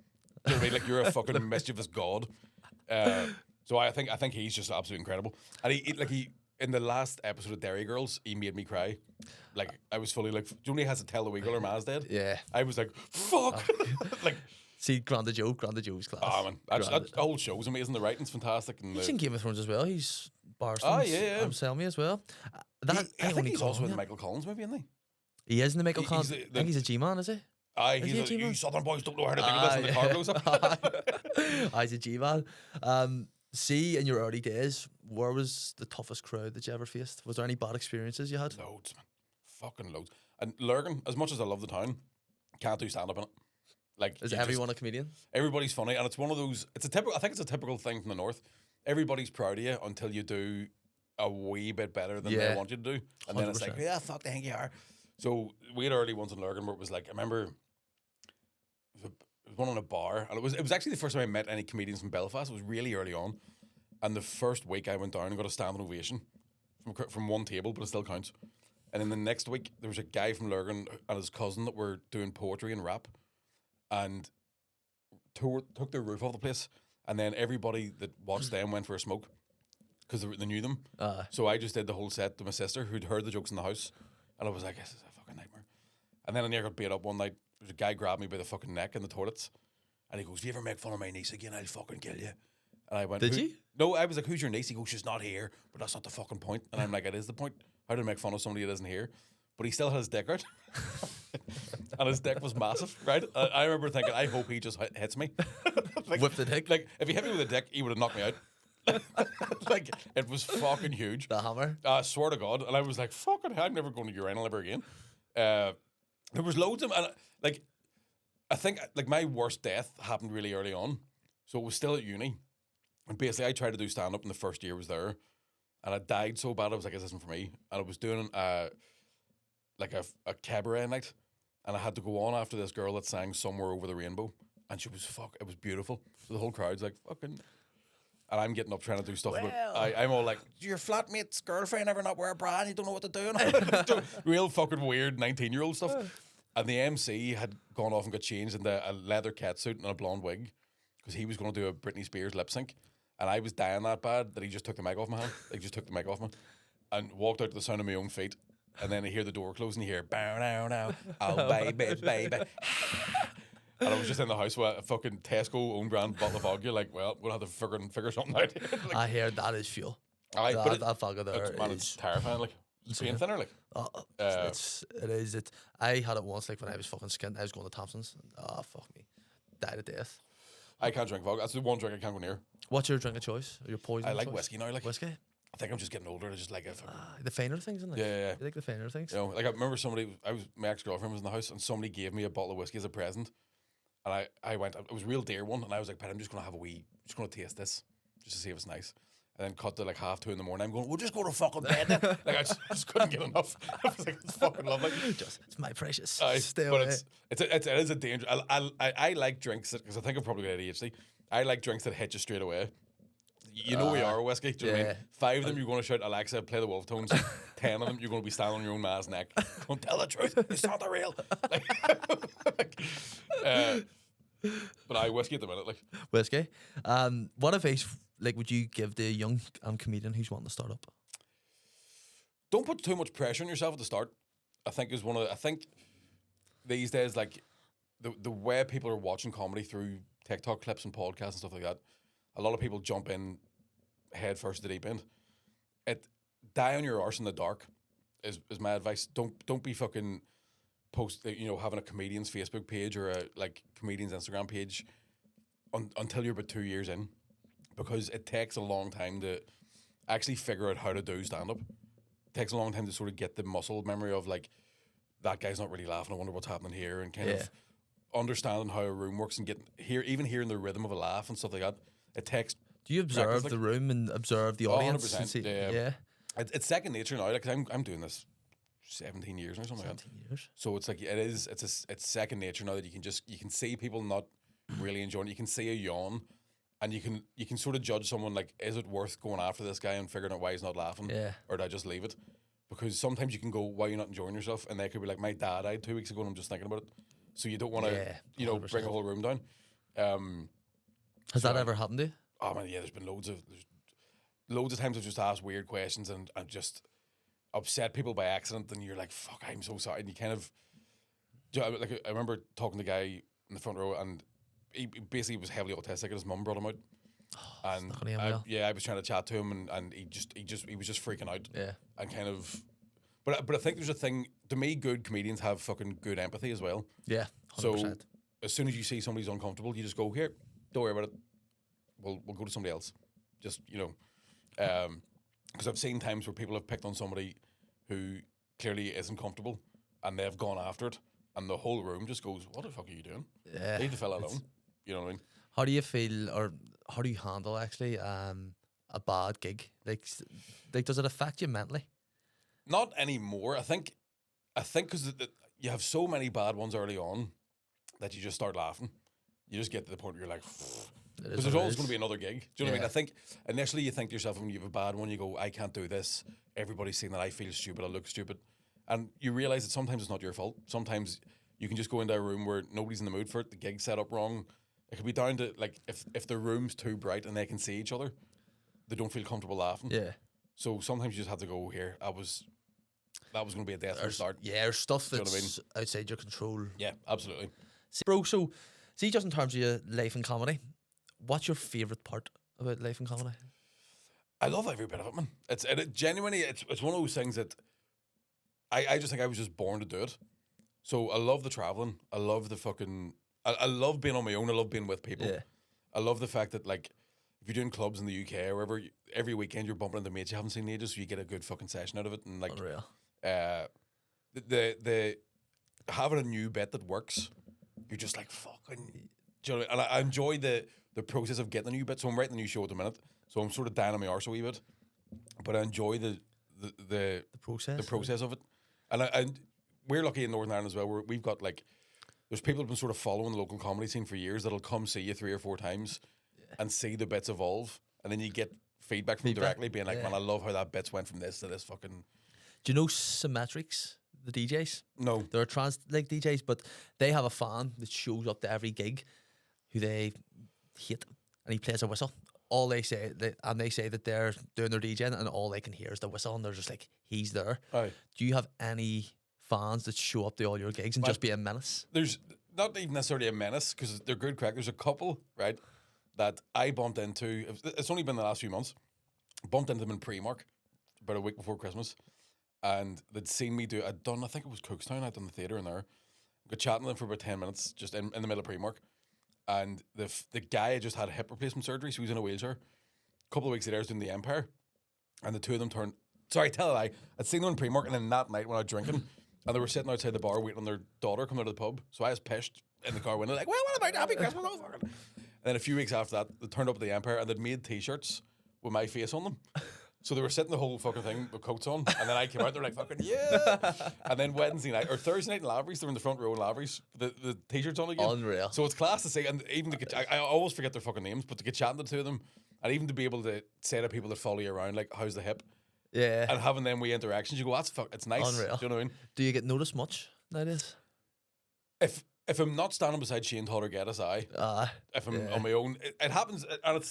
know what I mean? Like you're a fucking mischievous god." So I think he's just absolutely incredible. And he in the last episode of Dairy Girls, he made me cry. Like I was fully like, Joni has to tell the wee girl her ma's dead. Yeah. I was like, "Fuck!" Like, See, Grande Joe's class. oh man, that whole show's amazing. The writing's fantastic. And He's the, in Game of Thrones as well. He's Barson's yeah. Selmy as well. I think he's also in the Michael Collins movie, isn't he? He is in the Michael He's Collins. the- I think he's a G-man, is he? Aye, Is he a he's like, G-man? you Southern boys don't know how to think of this, and the car blows up. He's a G-man. See, in your early days, where was the toughest crowd that you ever faced? Was there any bad experiences you had? Loads, man. Fucking loads. And Lurgan, as much as I love the town, can't do stand up in it. Like, Is you everyone a comedian? everybody's funny, and it's one of those. I think it's a typical thing from the north. Everybody's proud of you until you do a wee bit better than they want you to do, and then it's like, 100%. yeah, fuck, the think you are. So we had early ones in Lurgan where it was like, I remember it was one in a bar, and it was actually the first time I met any comedians from Belfast. It was really early on, and the first week I went down and got a standing ovation from one table, but it still counts. And then the next week there was a guy from Lurgan and his cousin that were doing poetry and rap, and took their roof off the place, and then everybody that watched them went for a smoke because they knew them. So I just did the whole set to my sister, who'd heard the jokes in the house, and I was like, this is a fucking nightmare. And then I near got beat up one night. There's a guy grabbed me by the fucking neck in the toilets, and he goes, if you ever make fun of my niece again, I'll fucking kill you. And I went, Did you? No, I was like, who's your niece? He goes, she's not here, but that's not the fucking point. And I'm like, it is the point. How do I make fun of somebody that isn't here? But he still had his dick out. And his dick was massive, right? I remember thinking, I hope he just hits me. Like, Whip the dick? Like, if he hit me with a dick, he would have knocked me out. Like, it was fucking huge. The hammer? I swear to God. And I was like, fucking hell, I'm never going to urinal ever again. There was loads of them. And, like, I think, like, my worst death happened really early on. So it was still at uni. And basically, I tried to do stand-up, and the first year was there. And I died so bad, I was like, this isn't for me. And I was doing, like, a cabaret night. And I had to go on after this girl that sang Somewhere Over the Rainbow. And she was, it was beautiful. So the whole crowd's like, fucking... And I'm getting up trying to do stuff. I'm all like, your flatmate's girlfriend ever not wear a bra and you don't know what to do? Real fucking weird 19-year-old stuff. And the MC had gone off and got changed into a leather catsuit and a blonde wig because he was going to do a Britney Spears lip sync. And I was dying that bad that he just took the mic off my hand. He just took the mic off me and walked out to the sound of my own feet. And then I hear the door close and you hear, bow, now, now, oh, baby, baby. And I was just in the house with a fucking Tesco own brand bottle of vodka. Like, well, we'll have to figure something out. Like, I hear that is fuel. but That vodka there man, it's is. terrifying. Like, it's pain thinner. Like, It is. I had it once, like when I was fucking skint. I was going to Thompson's. Oh fuck me, died of death. I can't drink vodka. That's the one drink I can't go near. What's your drink of choice? Or your poison? I like choice? whiskey now. Like, Whiskey. I think I'm just getting older. I just like it. The finer things, isn't it? Yeah. You like the finer things? You know, like I remember my ex-girlfriend was in the house and somebody gave me a bottle of whiskey as a present. And I went, it was a real dear one. And I was like, but I'm just going to have just going to taste this just to see if it's nice. And then cut to like 2:30 in the morning. I'm going, we'll just go to fucking bed then. Like I just couldn't get enough. I was like, it's fucking lovely. It's my precious. Stay but away. it is a danger. I like drinks because I think I've probably got ADHD. I like drinks that hit you straight away. You know we are whiskey. Do you know what I mean? 5 of them you're going to shout Alexa, play the Wolf Tones. 10 of them you're going to be standing on your own man's neck. Going, tell the truth. It's not the real. But I whiskey at the minute. Like Whiskey. What advice would you give the young comedian who's wanting to start up? Don't put too much pressure on yourself at the start. I think these days, like the way people are watching comedy through TikTok clips and podcasts and stuff like that, a lot of people jump in head first to the deep end. Die on your arse in the dark is my advice. Don't be fucking having a comedian's Facebook page or a comedian's Instagram page until you're about 2 years in, because it takes a long time to actually figure out how to do stand up. It takes a long time to sort of get the muscle memory of like, that guy's not really laughing, I wonder what's happening here, and kind of understanding how a room works and even hearing the rhythm of a laugh and stuff like that. It takes. Do you observe the room and observe the audience? 100%. Yeah. It's second nature now. Like I'm doing this 17 years or something like that. 17 years. So it's like it's second nature now that you can see people not really enjoying it. You can see a yawn, and you can sort of judge someone like, is it worth going after this guy and figuring out why he's not laughing? Yeah. Or do I just leave it? Because sometimes you can go, why are you not enjoying yourself? And they could be like, my dad died 2 weeks ago and I'm just thinking about it. So you don't want to, bring a whole room down. Has that ever happened to you? Oh man, yeah. There's been loads of times I've just asked weird questions and just upset people by accident, and you're like, "Fuck, I'm so sorry." And you kind of, I remember talking to a guy in the front row, and he basically was heavily autistic, and his mum brought him out. And I was trying to chat to him, and he was just freaking out. Yeah. And kind of, but I think there's a thing to me. Good comedians have fucking good empathy as well. Yeah. 100%. So as soon as you see somebody's uncomfortable, you just go, here, don't worry about it. We'll go to somebody else. Just because I've seen times where people have picked on somebody who clearly isn't comfortable, and they've gone after it, and the whole room just goes, "What the fuck are you doing? Yeah. Leave the fella alone." You know what I mean? How do you feel, or how do you handle actually a bad gig? Like does it affect you mentally? Not anymore. I think because you have so many bad ones early on that you just start laughing. You just get to the point where you're like, because there's always going to be another gig. Do you know what I mean? I think initially you think to yourself, when you have a bad one, you go, I can't do this. Everybody's saying that I feel stupid, I look stupid. And you realise that sometimes it's not your fault. Sometimes you can just go into a room where nobody's in the mood for it, the gig's set up wrong. It could be down to, like, if the room's too bright and they can see each other, they don't feel comfortable laughing. Yeah. So sometimes you just have to go, here, that was going to be a death start. Yeah, there's stuff that's what I mean? outside your control. Yeah, absolutely. Bro, so see, just in terms of your life and comedy, what's your favourite part about life and comedy? I love every bit of it, man. It genuinely, it's one of those things that I just think I was just born to do it. So I love the traveling. I love the fucking. I love being on my own. I love being with people. Yeah. I love the fact that, like, if you're doing clubs in the UK or wherever, every weekend you're bumping into mates you haven't seen in ages, so you get a good fucking session out of it. And like, unreal. The having a new bit that works, you're just like, fucking. Do you know what I mean? And I enjoy the process of getting a new bit. So I'm writing a new show at the minute, so I'm sort of down on my arse a wee bit, but I enjoy the process of it. And we're lucky in Northern Ireland as well, where we've got, like, there's people who've been sort of following the local comedy scene for years that'll come see you 3 or 4 times and see the bits evolve, and then you get feedback from them directly, being like, man, I love how that bits went from this to this fucking. Do you know Symmetrics, the DJs? No. They're trans DJs, but they have a fan that shows up to every gig who they hate, and he plays a whistle. All they say, they say that they're doing their DJing, and all they can hear is the whistle, and they're just like, he's there. Aye. Do you have any fans that show up to all your gigs and just be a menace? There's not even necessarily a menace because they're good crack. There's a couple, right, that I bumped into. It's only been the last few months. Bumped into them in Primark about a week before Christmas, and they'd seen me do. I think it was Cookstown. I'd done the theatre in there. Got chatting to them for about 10 minutes, just in the middle of Primark, and the guy had just had hip replacement surgery, so he was in a wheelchair. A couple of weeks later, I was doing the Empire, and the two of them turned. Sorry, tell a lie. I'd seen them in Primark, and then that night when I was drinking, and they were sitting outside the bar waiting on their daughter coming out of the pub. So I was pissed in the car window, like, well, what about Happy Christmas, motherfucker? And then a few weeks after that, they turned up at the Empire, and they'd made T-shirts with my face on them. So they were sitting the whole fucking thing with coats on, and then I came out, they were like, fucking yeah. And then Wednesday night, or Thursday night in Lavery's, they were in the front row in Lavery's, the T-shirts on again. Unreal. So it's class to see, and even to get, I always forget their fucking names, but to get chatting to the two of them, and even to be able to say to people that follow you around, like, how's the hip? Yeah. And having them wee interactions, you go, it's nice. Unreal. Do you know what I mean? Do you get noticed much nowadays? If I'm not standing beside Shane Todd or Geddes, if I'm on my own, it happens, and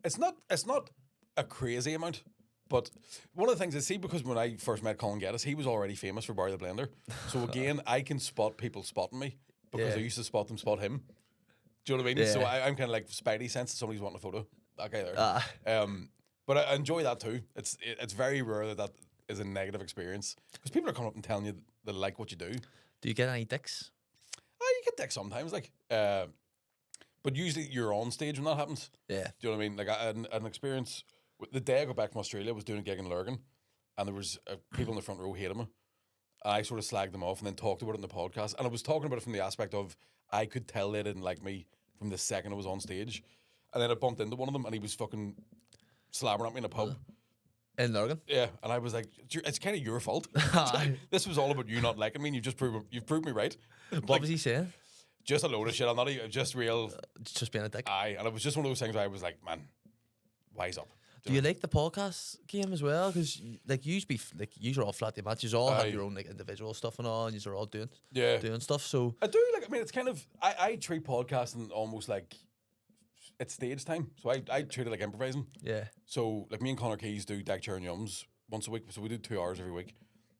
it's not a crazy amount. But one of the things I see, because when I first met Colin Geddes, he was already famous for Barry the Blender. So again, I can spot people spotting me because I used to spot them spot him. Do you know what I mean? Yeah. So I'm kind of like spidey sense that somebody's wanting a photo. That guy there. But I enjoy that too. It's very rare that is a negative experience because people are coming up and telling you they like what you do. Do you get any dicks? Oh, you get dicks sometimes, like. But usually you're on stage when that happens. Yeah. Do you know what I mean? Like I had an experience. The day I got back from Australia, I was doing a gig in Lurgan, and there was people in the front row hating me. I sort of slagged them off and then talked about it in the podcast. And I was talking about it from the aspect of I could tell they didn't like me from the second I was on stage. And then I bumped into one of them, and he was fucking slabbering at me in a pub. In Lurgan? Yeah, and I was like, it's kind of your fault. This was all about you not liking me, and you've proved me right. What was he saying? Just a load of shit. I'm not even, just real. Just being a dick. Aye, and it was just one of those things where I was like, man, wise up. Do you like the podcast game as well? Because like you are all flat the matches. You all have your own like individual stuff and all, and you're all doing stuff. So I do like. I mean, it's kind of I treat podcasting almost like it's stage time. So I treat it like improvising. Yeah. So like me and Connor Keys do deck chair and yums once a week. So we do 2 hours every week,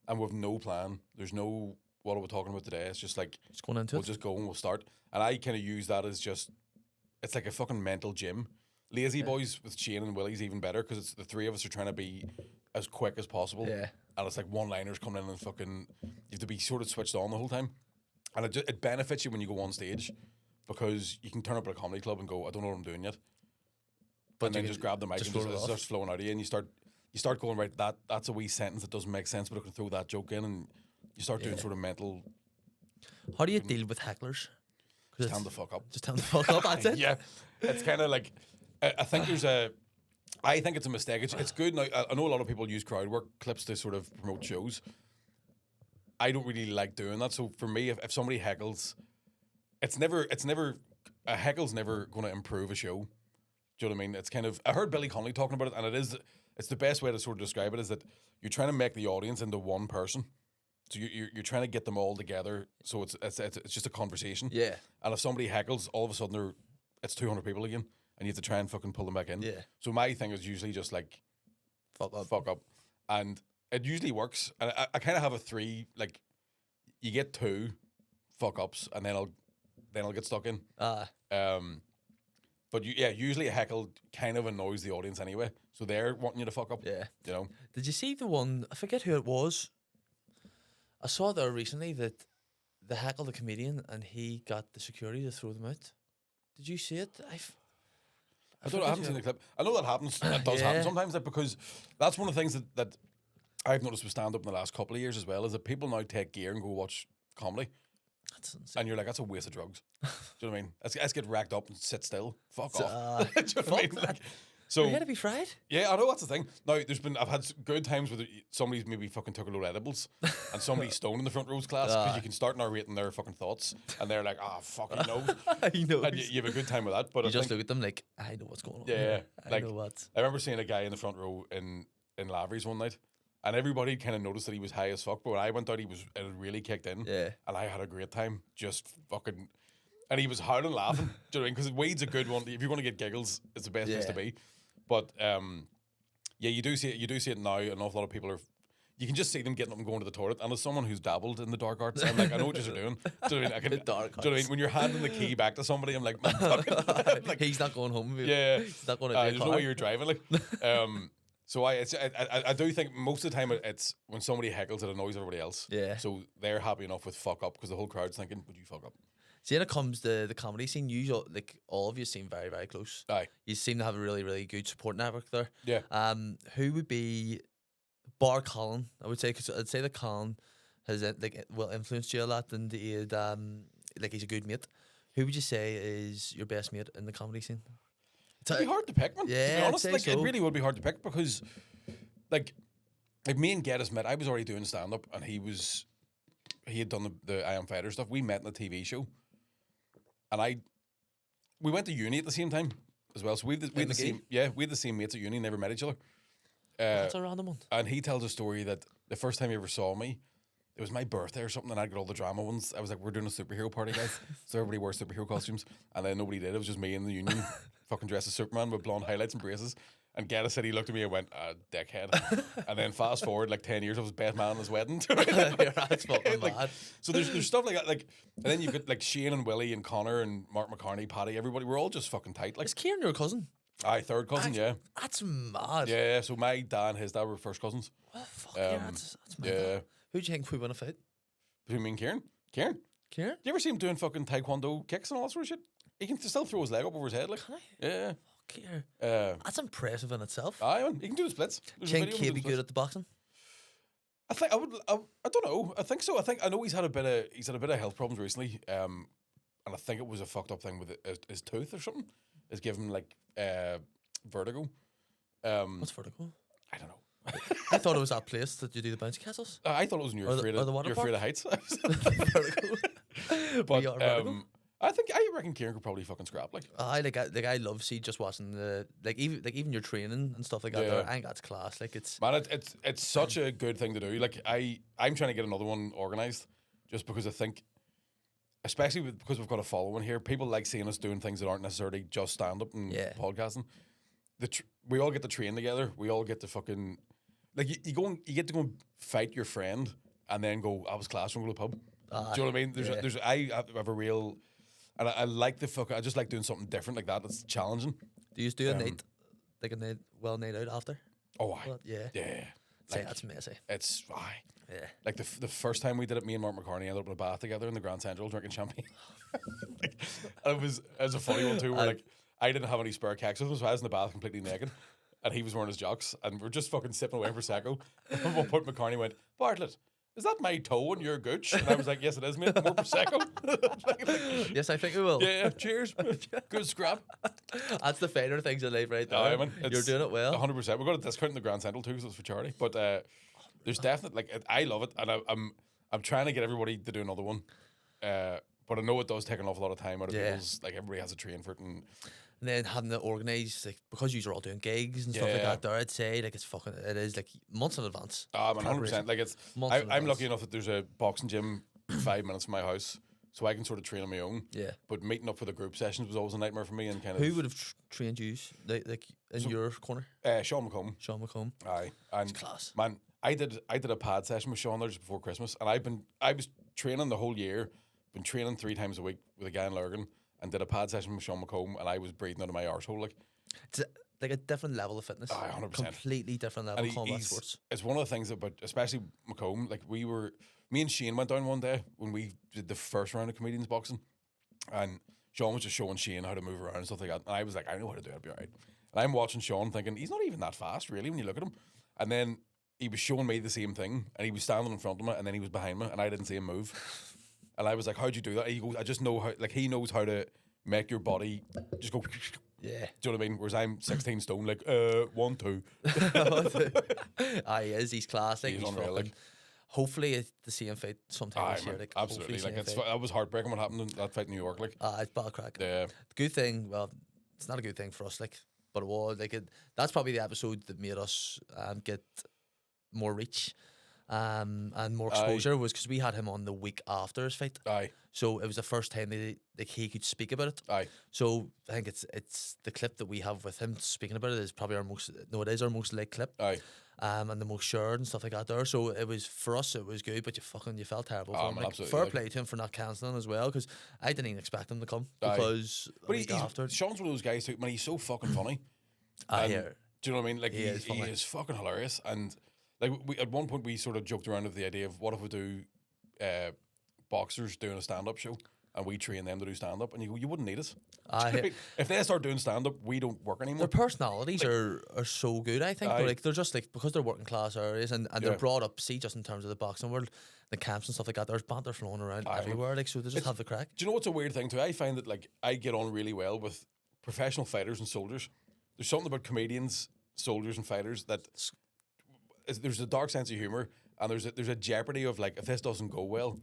and we have no plan. There's no what are we talking about today. It's just like just going into we'll just go and we'll start. And I kind of use that as just it's like a fucking mental gym. Lazy Boys with Shane and Willie's even better because it's the three of us are trying to be as quick as possible. Yeah. And it's like one-liners coming in and fucking you have to be sort of switched on the whole time. And it benefits you when you go on stage because you can turn up at a comedy club and go, I don't know what I'm doing yet. But and then just grab the mic and it starts flowing out of you and you start going, right, that's a wee sentence that doesn't make sense, but I can throw that joke in and you start doing sort of mental. How do you deal with hecklers? Just tell them the fuck up. Just tell them the fuck up, that's it? Yeah. It's kind of like I think I think it's a mistake. It's good now. I know a lot of people use crowd work clips to sort of promote shows. I don't really like doing that. So for me, if somebody heckles, a heckle's never going to improve a show. Do you know what I mean? It's kind of I heard Billy Connolly talking about it, and it's the best way to sort of describe it is that you're trying to make the audience into one person. So you're trying to get them all together. So it's just a conversation. Yeah. And if somebody heckles, all of a sudden it's 200 people again. And you have to try and fucking pull them back in. Yeah. So my thing is usually just like fuck up. And it usually works. And I kind of have a 3, like you get 2 fuck ups and then I'll get stuck in. But usually a heckle kind of annoys the audience anyway. So they're wanting you to fuck up. Yeah. You know. Did you see the one, I forget who it was. I saw there recently that they heckled a comedian and he got the security to throw them out. Did you see it? I haven't seen the clip. I know that happens. That does happen sometimes, like, because that's one of the things that I've noticed with stand-up in the last couple of years as well, is that people now take gear and go watch comedy. That's insane. And you're like, that's a waste of drugs. Do you know what I mean? Let's get racked up and sit still. Fuck off. Do you know what I mean? Like, so your head to be fried. Yeah, I know that's the thing. Now, I've had good times where somebody's maybe fucking took a load of edibles and somebody's stoned in the front rows class because you can start narrating their fucking thoughts and they're like, fuck, he knows. He knows. And you have a good time with that. But you just look at them like, I know what's going on. Yeah, I know what. I remember seeing a guy in the front row in Lavery's one night and everybody kind of noticed that he was high as fuck. But when I went out, it had really kicked in. Yeah. And I had a great time. Just fucking. And he was howling laughing. Do you know what I mean? Because weed's a good one. If you're going to get giggles, it's the best place to be. But you do see it now. An awful lot of people are. you can just see them getting up and going to the toilet. And as someone who's dabbled in the dark arts, I'm like, I know what you're doing. Do you know what I mean? I can, The dark do you know what I mean? When you're handing the key back to somebody, I'm like, man, fucking, like, He's not going home. yeah, He's not going to there's no way you're driving. Like, so I do think most of the time it's when somebody heckles, it annoys everybody else. Yeah. So they're happy enough with fuck up because the whole crowd's thinking, would you fuck up? See, when it comes to the comedy scene, like all of you seem very, very close. Aye. You seem to have a really, really good support network there. Yeah. Who would be bar Colin? I would say because I'd say that Colin has influenced you a lot, and he's a good mate. Who would you say is your best mate in the comedy scene? It'd be hard to pick, man. Yeah, to be I'd honest, say like so. it really would be hard to pick because, like me and Geddes met. I was already doing stand up, and he had done the I Am Fighter stuff. We met in a TV show, and we went to uni at the same time as well. So we had the same mates at uni. Never met each other. That's a random one. And he tells a story that the first time he ever saw me, it was my birthday or something, and I'd got all the drama ones. I was like, we're doing a superhero party, guys. So everybody wears superhero costumes. And then nobody did. It was just me in the union, fucking dressed as Superman with blonde highlights and braces. And Geddes said he looked at me and went, dickhead. And then fast forward like 10 years, I was best man at his wedding. That's fucking Like, mad. so there's stuff like that. Like, and then you've got like Shane and Willie and Connor and Mark McCartney, Paddy, everybody. We're all just fucking tight. Like, Is Kieran your cousin? aye, third cousin, yeah. That's mad. Yeah, so my dad and his dad were first cousins. What the fuck? Yeah, that's mad. Yeah. Who do you think we win a fight? Between me and Kieran? Kieran? Kieran? Do you ever see him doing fucking taekwondo kicks and all that sort of shit? He can still throw his leg up over his head, like. Can I? Yeah. Fuck Kieran. That's That's impressive in itself. aye, man. He can do the splits. There's a Think video of him he'd doing be splits. good at the boxing? I think I would. I don't know. I think so. I know he's had a bit of health problems recently. And I think it was a fucked up thing with his tooth or something. It's given him like vertigo. What's vertigo? I don't know. I thought it was that place that you do the bouncy castles. I thought it was when Or the water you're park? afraid of heights. Vertigo. But We got vertigo. I reckon Kieran could probably fucking scrap like. I love just watching the even your training and stuff like that. Yeah. There, I think that's class. Like it's Man, it's such a good thing to do. Like I'm trying to get another one organised, just because I think, especially because we've got a following here, people like seeing us doing things that aren't necessarily just stand up and Yeah. podcasting. We all get to train together. We all get to fucking like you get to go and fight your friend and then go. I was class and go to the pub. Do you know what I mean? I have a real. And I like I just like doing something different like that. That's challenging. do you do a night like a night out after? Oh, aye. Well, yeah. Yeah. Say Like, that's messy. it's aye. Yeah. Like the first time we did it, me and Mark McCartney ended up in a bath together in the Grand Central drinking champagne. Like, and it was a funny one too. Where like I didn't have any spare kecks with us, so I was in the bath completely naked, and he was wearing his jocks, and we're just fucking sipping away prosecco. And at one point, McCartney went, "Bartlett, is that my toe on your gooch?" And I was like, "Yes, it is, mate. More prosecco." Yes, I think we will. Yeah, cheers. Good scrap. That's the finer things in life, right there. Aye, man. You're doing it well. 100%. We've got a discount in the Grand Central too, because it's for charity. But there's definitely I love it, and I'm trying to get everybody to do another one. But I know it does take an awful lot of time out of people's. Like everybody has to train for it, and then having to organise, like, because you're all doing gigs and stuff like Yeah. that there, I'd say, like, it is, like, months in advance. man, 100%. Like it's. Months in I'm advance. lucky enough that there's a boxing gym 5 minutes from my house, so I can sort of train on my own. Yeah. But meeting up for the group sessions was always a nightmare for me, and kind of. Who would have trained you, like in your corner? Sean McComb. Sean McComb. Aye, and It's class. man, I did a pad session with Sean there just before Christmas, and I was training the whole year, been training 3 times a week with a guy in Lurgan, and did a pad session with Sean McComb, and I was breathing out of my arsehole like. It's like a different level of fitness. Aye, 100%. Completely different level And of combat he's- sports. It's one of the things about, especially McComb, like me and Shane went down one day when we did the first round of comedians boxing, and Sean was just showing Shane how to move around and stuff like that, and I was like, I know how to do it, I'll be alright. And I'm watching Sean thinking, he's not even that fast really when you look at him, and then he was showing me the same thing, and he was standing in front of me, and then he was behind me, and I didn't see him move, and I was like, how'd you do that? He goes, I just know how, like he knows how to make your body just go. Yeah. Do you know what I mean? Whereas I'm 16 stone, like 1, 2. He is. He's classic. He's He's unreal, fucking, like. hopefully it's the same fight sometime Aye, this year. man, Like, absolutely. hopefully Like same fight. that was heartbreaking what happened in that fight in New York. Like, It's bad crack. yeah, The good thing, well, it's not a good thing for us, like, but it was like that's probably the episode that made us get more reach. and more Aye. exposure was because we had him on the week after his fight. Aye, So it was the first time that he could speak about it. aye. So I think it's the clip that we have with him speaking about it is probably it is our most liked clip. Aye. And the most shared and stuff like that there. So it was, for us, it was good, but you felt terrible for him. man, Like, absolutely, fair like- play to him for not cancelling as well, because I didn't even expect him to come Aye. because a But week after. Sean's one of those guys who, man, he's so fucking funny. I And hear. Do you know what I mean? Like He is funny. is fucking hilarious. And like at one point we sort of joked around with the idea of what if we do boxers doing a stand-up show and we train them to do stand-up, and you go, you wouldn't need us. I hear. If they start doing stand-up, we don't work Their anymore. personalities are so good, I think. Aye. But like they're just like, because they're working class areas and Yeah. they're brought up, see, just in terms of the boxing world, the camps and stuff like that, there's banter flowing around Aye. everywhere. Like, so they just It's- have the crack. Do you know what's a weird thing too? I find that like I get on really well with professional fighters and soldiers. There's something about comedians, soldiers, and fighters that there's a dark sense of humor, and there's a jeopardy of like if this doesn't go well,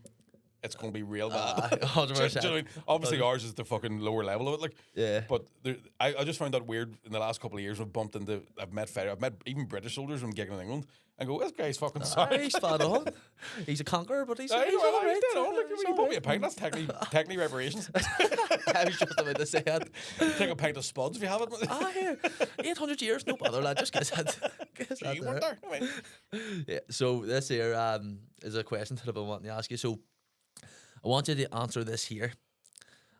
it's going to be real bad. 100%. Do you know what I mean? Obviously, ours is the fucking lower level of it, like. Yeah. But I just found that weird in the last couple of years. I've bumped into, I've met even British soldiers from gigging in England, and go, this guy's fucking sorry. He's spot on. He's a conqueror, but he's all He's right. dead on. Like, He's you all bought me right. a pint. That's technically reparations. I was just about to say that. Take a pint of spuds if you have it. Here, 800 years, no bother, lad. Just get that. You weren't there. I mean, Yeah. So this here is a question that I've been wanting to ask you. So I want you to answer this here,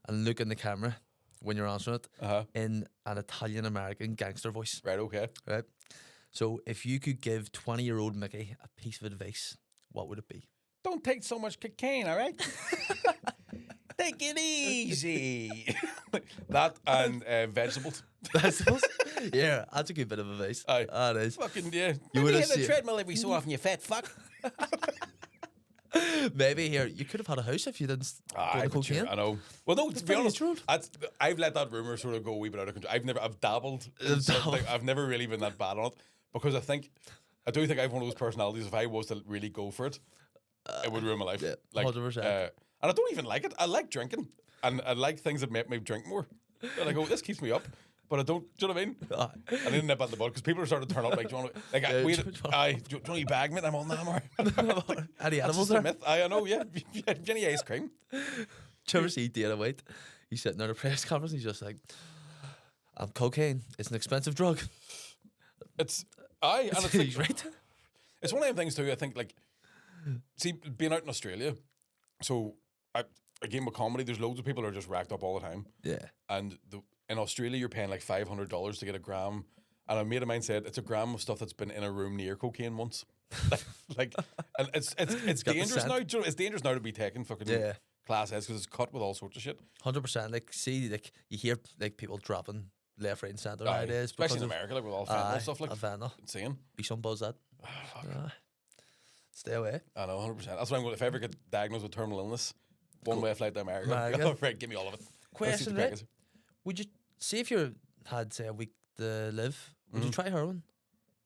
and look in the camera when you're answering it in an Italian American gangster voice. right, okay. Right. So if you could give 20-year-old Mickey a piece of advice, what would it be? Don't take so much cocaine, all right? Take it easy. That and vegetables. Vegetables? Yeah, that's a good bit of advice. Aye. That is. Fucking yeah. You would have seen. treadmill every so often, you fat fuck. Maybe here you could have had a house if you didn't do the cocaine. I know. Well, no, to be funny, honest, it's rude. I've let that rumor sort of go a wee bit out of control. I've dabbled. I've never really been that bad on it because I do think I have one of those personalities. If I was to really go for it, it would ruin my life. Yeah, like 100%. And I don't even like it. I like drinking, and I like things that make me drink more. And I go, this keeps me up. But I don't, do you know what I mean? I didn't nip out the bud because people are starting to turn up like, do you want to, like, Yeah, do do you you want- want to eat bag, mate? I'm on that, I'm all right. Any That's animals just a there? myth. I know, yeah. Jenny ice cream. Do you ever see Dana White? He's sitting there at a press conference and he's just like, cocaine. It's an expensive drug. And it's He's right. It's one of them things too. I think like, see, being out in Australia, so again with comedy, there's loads of people who are just racked up all the time, Yeah. and in Australia you're paying like $500 to get a gram, and a mate of mine said it's a gram of stuff that's been in a room near cocaine once, like, and it's got the dangerous scent. now. Do you know, it's dangerous now to be taking fucking Yeah. class S because it's cut with all sorts of shit. 100%. Like, see, like you hear like people dropping left, right, and centre Aye, nowadays. especially in because of- America, like with all fentanyl stuff, like fentanyl. insane. Be some buzz that. Aye. Stay away. I know, 100%. That's why I'm going. If I ever get diagnosed with terminal illness, one-way flight to America. America. Right, give me all of it. Let's see Question, the crack right? is. Would you see if you had say a week to live? Would you try heroin?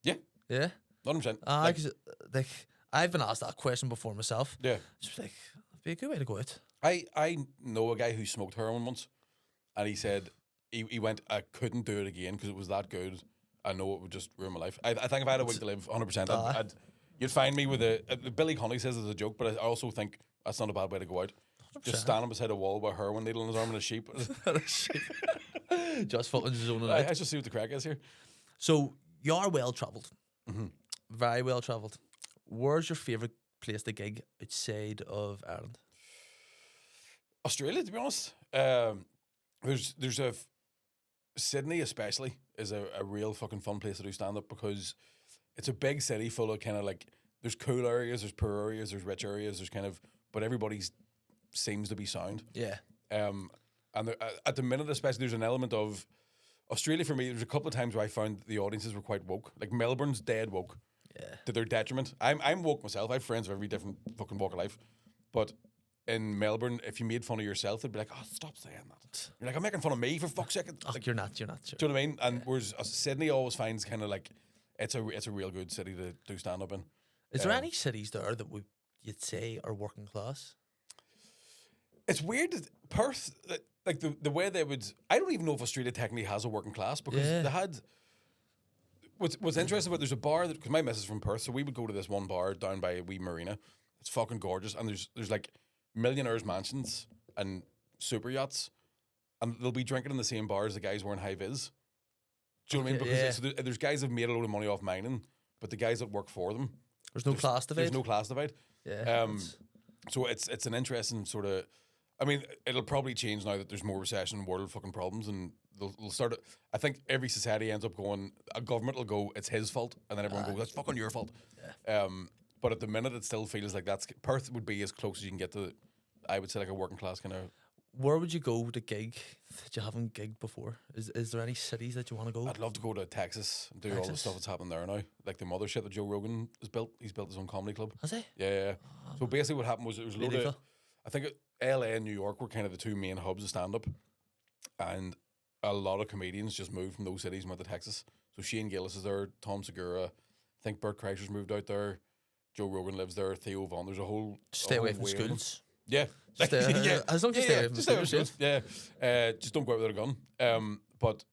Yeah. Yeah. 100%. Like, 'cause, like I've been asked that question before myself. yeah. It's like it'd be a good way to go out. I know a guy who smoked heroin once, and he said he went, I couldn't do it again because it was that good. I know it would just ruin my life. I think if I had a week to live, 100%, you'd find me with Billy Connolly says it's a joke, but I also think that's not a bad way to go out. 100%. Just standing beside a wall with a heroin needle in his arm and a sheep. Just fucking zoning I out. just see what the crack is here. So you're well travelled, Mm-hmm. very well travelled. Where's your favourite place to gig outside of Ireland? Australia, to be honest. There's Sydney especially is a real fucking fun place to do stand up because it's a big city full of kind of like there's cool areas, there's poor areas, there's rich areas, there's kind of but everybody's seems to be sound. Yeah. And at the minute especially there's an element of Australia for me. There's a couple of times where I found the audiences were quite woke. Like Melbourne's dead woke. Yeah. To their detriment. I'm woke myself. I have friends of every different fucking walk of life, but in Melbourne, if you made fun of yourself, they'd be like, "Oh, stop saying that." You're like, "I'm making fun of me for fuck's sake." Oh, Like, you're not. Sure. do you know what I mean? And whereas Sydney always finds kind of like it's a real good city to do stand up in. Is there any cities there that you'd say are working class? It's weird that Perth, like the way they would. I don't even know if Australia technically has a working class because Yeah. they had. What's interesting about there's a bar that because my missus is from Perth, so we would go to this one bar down by a wee marina. It's fucking gorgeous, and there's like millionaires' mansions and super yachts, and they'll be drinking in the same bar as the guys wearing high vis. Do you know what I mean? Because there's guys that have made a load of money off mining, but the guys that work for them, There's no class divide. there's no class divide. Yeah. So it's an interesting sort of. I mean, it'll probably change now that there's more recession and world fucking problems, and they'll start. I think every society ends up going. A government will go, it's his fault, and then everyone goes, that's fucking your fault. Yeah. But at the minute, it still feels like Perth would be as close as you can get to. I would say like a working class kind of. Where would you go to gig that you haven't gigged before? Is there any cities that you want to go? I'd love to go to Texas and do all the stuff that's happening there now, like the mothership that Joe Rogan has built. He's built his own comedy club. Has he? Yeah. So basically, what happened was it was a load Really of. I think LA and New York were kind of the two main hubs of stand up, and a lot of comedians just moved from those cities and went to Texas. So Shane Gillis is there, Tom Segura, I think Bert Kreischer's moved out there, Joe Rogan lives there, Theo Von. There's a whole Stay away from schools. Yeah, As long as you stay away from schools. Yeah, just don't go out with a gun. But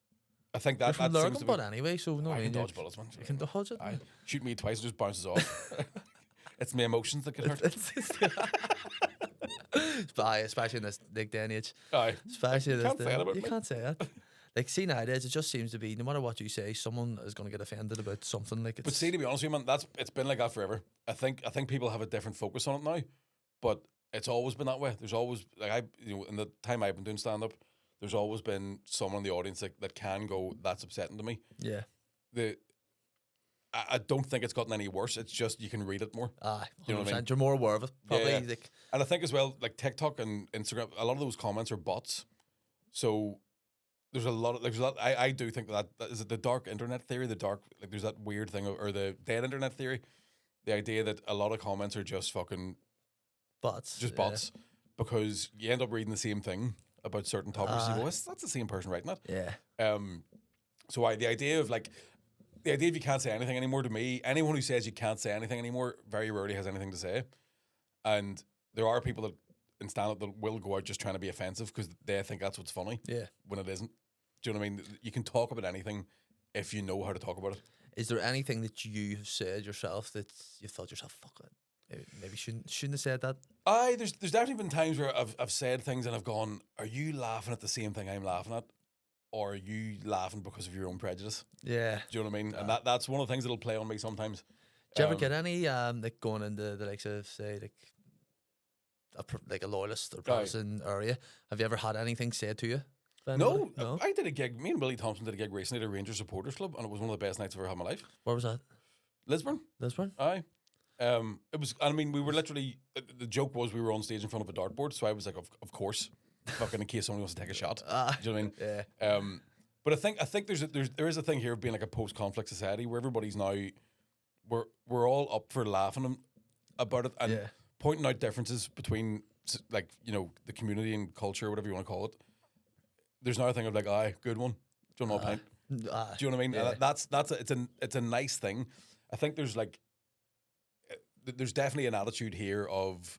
I think You're that from seems Lurgan, to be. but anyway, so no, I can dodge bullets, man. You can dodge it. Aye. Shoot me twice, it just bounces off. It's my emotions that get hurt. Especially in this day and age. Aye. Especially Can't say it about you me. can't say that. Like, see nowadays, it just seems to be no matter what you say, someone is going to get offended about something. Like, it's, But see, to be honest with you, man, it's been like that forever. I think people have a different focus on it now, but it's always been that way. There's always in the time I've been doing stand up, there's always been someone in the audience that can go, that's upsetting to me. yeah. I don't think it's gotten any worse. It's just you can read it more. You know what I mean? mean? You're more aware of it. Probably. Yeah. Like, And I think as well, like TikTok and Instagram, a lot of those comments are bots. So there's a lot. I do think that is it the dark internet theory. There's that weird thing, or the dead internet theory. The idea that a lot of comments are just fucking bots. bots, because you end up reading the same thing about certain topics. You go, that's the same person writing it. Yeah. So the idea of you can't say anything anymore, to me, anyone who says you can't say anything anymore very rarely has anything to say. And there are people that in stand-up that will go out just trying to be offensive because they think that's what's funny. Yeah. When it isn't. Do you know what I mean? You can talk about anything if you know how to talk about it. Is there anything that you have said yourself that you thought yourself, fuck it, maybe shouldn't have said that? There's definitely been times where I've said things and I've gone, are you laughing at the same thing I'm laughing at? Or are you laughing because of your own prejudice? Yeah. Do you know what I mean? And that's one of the things that'll play on me sometimes. Do you ever get any like going into the likes of say like a loyalist or Protestant area? Have you ever had anything said to you? No, I did a gig. Me and Billy Thompson did a gig recently at a Rangers supporters club, and it was one of the best nights I've ever had in my life. Where was that? Lisburn. Aye. It was. I mean, we were literally. The joke was we were on stage in front of a dartboard, so I was like, of course, fucking in case somebody wants to take a shot. Do you know what I mean? Yeah. But I think there is a thing here of being like a post-conflict society where everybody's now we're all up for laughing about it and pointing out differences between the community and culture, whatever you want to call it. There's now a thing of like, aye, good one. Do you want a pint? Do you know what I mean? Yeah. It's a nice thing. I think there's definitely an attitude here of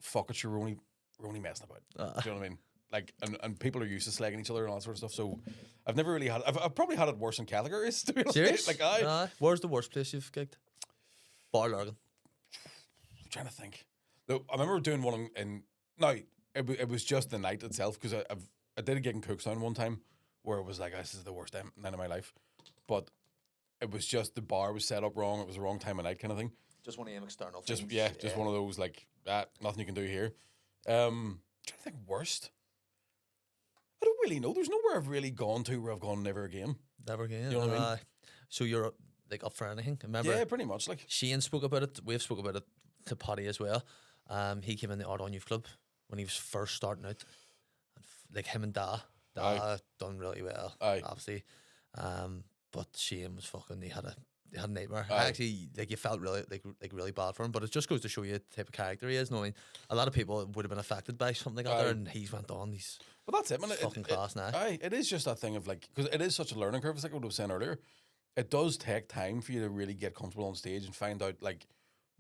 fuck it, we're only messing about. Do you know what I mean? Like, and people are used to slagging each other and all that sort of stuff. So I've never really had. I've probably had it worse in categories, to be honest. Serious? Like, where's the worst place you've gigged? Bar Lurgan. I'm trying to think. No, I remember doing one in. No, it was just the night itself because I did a gig in Cookstown one time where it was like, this is the worst night of my life, but it was just the bar was set up wrong. It was the wrong time of night, kind of thing. Just one of them external Just things. just one of those like nothing you can do here. I'm trying to think worst. I don't really know. There's nowhere I've really gone to where I've gone never again. Never again. You know what I mean? So you're like up for anything? Remember? Yeah, pretty much. Like Shane spoke about it. We've spoke about it to Paddy as well. He came in the Art on Youth Club when he was first starting out. And like him and Da done really well. Obviously. But Shane was fucking. He had a nightmare. I actually you felt really really bad for him. But it just goes to show you the type of character he is. Knowing a lot of people would have been affected by something like that, and he's went on. He's but that's it, man. Fucking class now. It is just that thing of like because it is such a learning curve. It's like what I was saying earlier. It does take time for you to really get comfortable on stage and find out like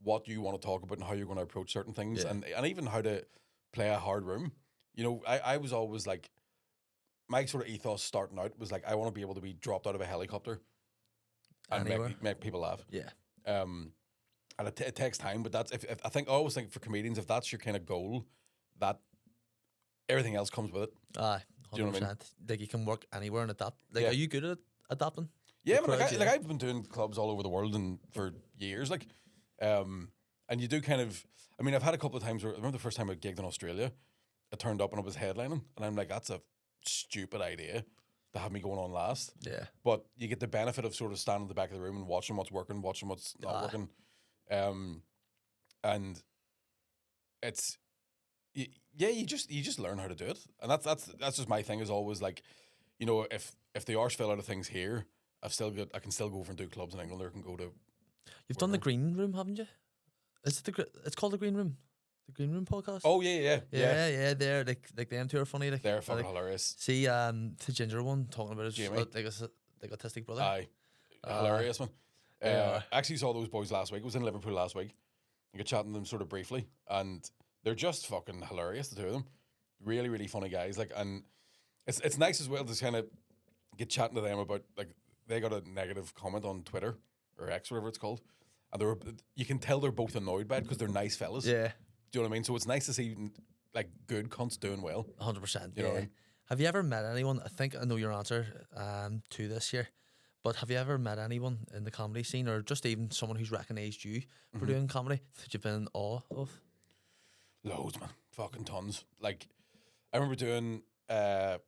what you want to talk about and how you're going to approach certain things and even how to play a hard room. You know, I was always like my sort of ethos starting out was like I want to be able to be dropped out of a helicopter and Anywhere. make people laugh. Yeah. And it takes time, but that's if I think I always think for comedians, if that's your kind of goal, that everything else comes with it. Aye, Do you know 100%. what I mean? Like you can work anywhere and adapt. Like, Yeah. are you good at adapting? Yeah, The but crowds, like I've been doing clubs all over the world and for years, like, and you do kind of. I mean, I've had a couple of times where I remember the first time I gigged in Australia, I turned up and I was headlining, and I'm like, that's a stupid idea to have me going on last. Yeah. But you get the benefit of sort of standing at the back of the room and watching what's working, watching what's not working, and it's you just learn how to do it, and that's just my thing. Is always like, you know, if the arse fell out of things here, I can still go over and do clubs in England, or I can go to. You've done the Green Room, haven't you? Is it it's called the Green Room? The Green Room podcast? Oh yeah. They're like them two are funny. Like, They're fucking like, hilarious. see, the ginger one talking about his Jamie. like autistic brother. Aye, hilarious man. Yeah. I actually saw those boys last week. I was in Liverpool last week. I got chatting to them sort of briefly, and they're just fucking hilarious, the two of them. Really, really funny guys. Like, and it's nice as well to kind of get chatting to them about, like, they got a negative comment on Twitter or X, whatever it's called, and you can tell they're both annoyed by it because they're nice fellas. Yeah, Do you know what I mean? So it's nice to see like good cunts doing well. 100%. You know Yeah. what I mean? Have you ever met anyone? I think I know your answer to this here, but have you ever met anyone in the comedy scene, or just even someone who's recognised you for doing comedy that you've been in awe of? Loads, man. Fucking tons. Like, I remember doing it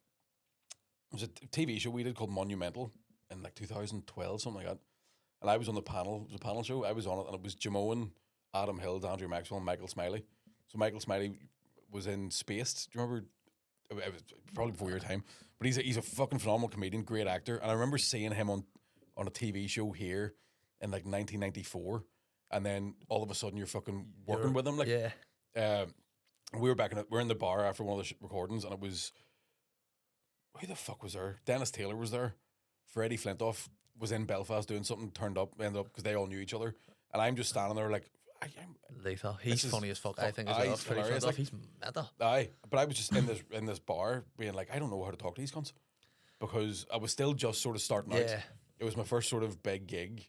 was a TV show we did called Monumental in like 2012, something like that. And I was on the panel. It was a panel show. I was on it, and it was Jamoan, Adam Hill, Andrew Maxwell, and Michael Smiley. So Michael Smiley was in Spaced. Do you remember? It was probably before your time. But he's a fucking phenomenal comedian, great actor. And I remember seeing him on a TV show here in like 1994. And then all of a sudden you're fucking working with him. Like, Yeah. we were in the bar after one of the recordings, and it was, who the fuck was there? Dennis Taylor was there. Freddie Flintoff was in Belfast doing something, turned up, ended up, because they all knew each other. And I'm just standing there like, I'm Lethal. He's This is funny as fuck, I think, as aye, well. he's Freddie hilarious, Flintoff, like- he's meta. aye. But I was just in this bar being like, I don't know how to talk to these cunts, because I was still just sort of starting out. Yeah. It was my first sort of big gig.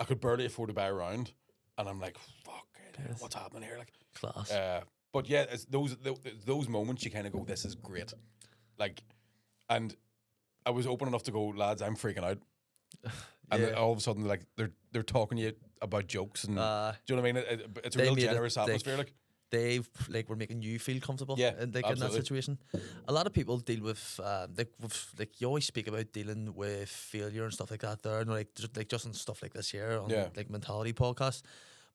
I could barely afford to buy a round, and I'm like, fuck, what's happening here? Like, Class. but yeah, it's those moments you kind of go, this is great. Like, and I was open enough to go, lads, I'm freaking out. And then all of a sudden, like, they're talking to you about jokes, and do you know what I mean? It's a They real made it, generous atmosphere. Like, They've were making you feel comfortable Yeah, in that absolutely. situation. A lot of people deal with like you always speak about dealing with failure and stuff like that there, and like just on stuff like this here on Yeah. like Mentality podcast.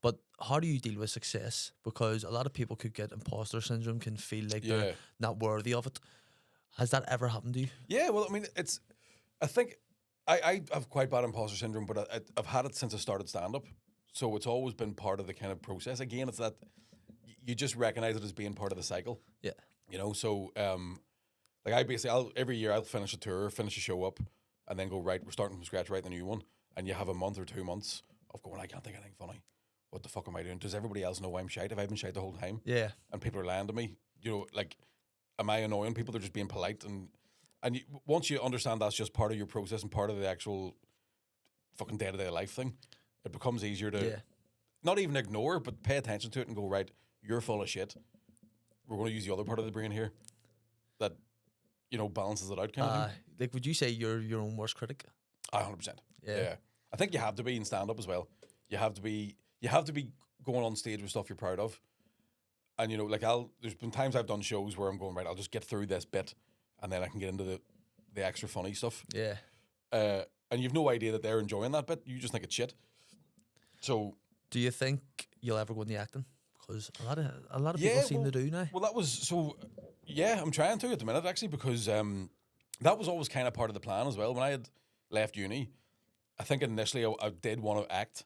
But how do you deal with success? Because a lot of people could get imposter syndrome, can feel like Yeah. they're not worthy of it. Has that ever happened to you? yeah, well, I mean, I think I have quite bad imposter syndrome, but I've had it since I started stand up, so it's always been part of the kind of process. Again, it's that you just recognize it as being part of the cycle. Yeah. You know, so like every year I'll finish a tour, finish a show up, and then go, right, we're starting from scratch, write the new one, and you have a month or 2 months of going, I can't think of anything funny. What the fuck am I doing? Does everybody else know I'm shite? Have I been shite the whole time? Yeah. And people are lying to me. You know, like, am I annoying people? They're just being polite, and once you understand that's just part of your process and part of the actual fucking day-to-day life thing, it becomes easier to not even ignore, but pay attention to it and go, right, you're full of shit. We're going to use the other part of the brain here that, you know, balances it out kind of thing. Like, would you say you're your own worst critic? 100%. Yeah. Yeah. I think you have to be in stand-up as well. You have to be going on stage with stuff you're proud of. And, you know, like, there's been times I've done shows where I'm going, right, I'll just get through this bit and then I can get into the extra funny stuff. Yeah. And you've no idea that they're enjoying that bit. You just think it's shit. So, Do you think you'll ever go into acting? Because a lot of people seem to do now. well, that was so. Yeah, I'm trying to at the minute actually, because that was always kind of part of the plan as well. When I had left uni, I think initially I did want to act,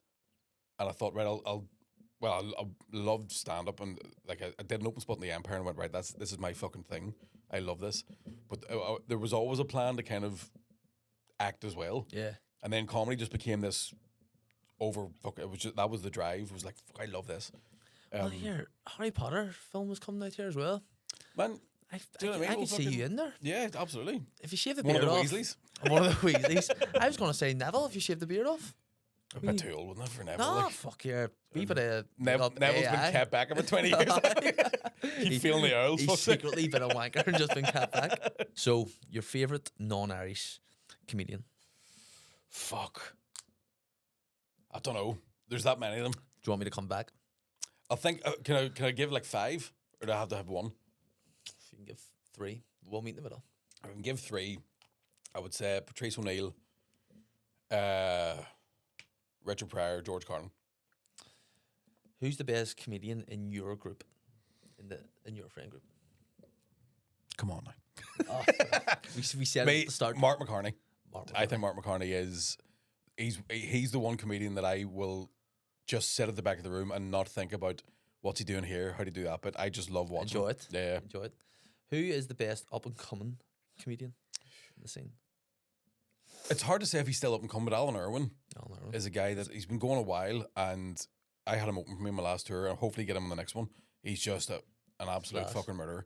and I thought, right, I loved stand up, and like I did an open spot in the Empire and went, right, this is my fucking thing. I love this, but there was always a plan to kind of act as well. Yeah. And then comedy just became this it was just, that was the drive. It was like, fuck, I love this. Well, here, Harry Potter film was coming out here as well. Man, Do you know what I mean? I could see you in there. Yeah, absolutely. If you shave the One of beard the off. Weasleys. One of the Weasleys. I was going to say Neville if you shave the beard off. A bit too old, wasn't it, for Neville? No, like. fuck your. Wee bit of. Neville's been kept back over 20 years. Keep feeling the Earls. He's secretly been a wanker and just been kept back. So, your favourite non-Irish comedian? Fuck. I don't know. There's that many of them. Do you want me to come back? I think, can I give like 5? Or do I have to have 1? If you can give 3, we'll meet in the middle. I can give 3. I would say Patrice O'Neill, Richard Pryor, George Carlin. Who's the best comedian in your group? In your friend group? Come on now. Oh, we said it at the start. Mark McCartney. Mark I think Mark McCartney is he's the one comedian that I will just sit at the back of the room and not think about what's he doing here, how to do that. But I just love watching. Enjoy it. Yeah. Enjoy it. Who is the best up and coming comedian in the scene? It's hard to say if he's still up and coming, but Alan Irwin Alan Irwin. is a guy that he's been going a while, and I had him open for me in my last tour, and hopefully get him on the next one. He's just an absolute Class. fucking murderer.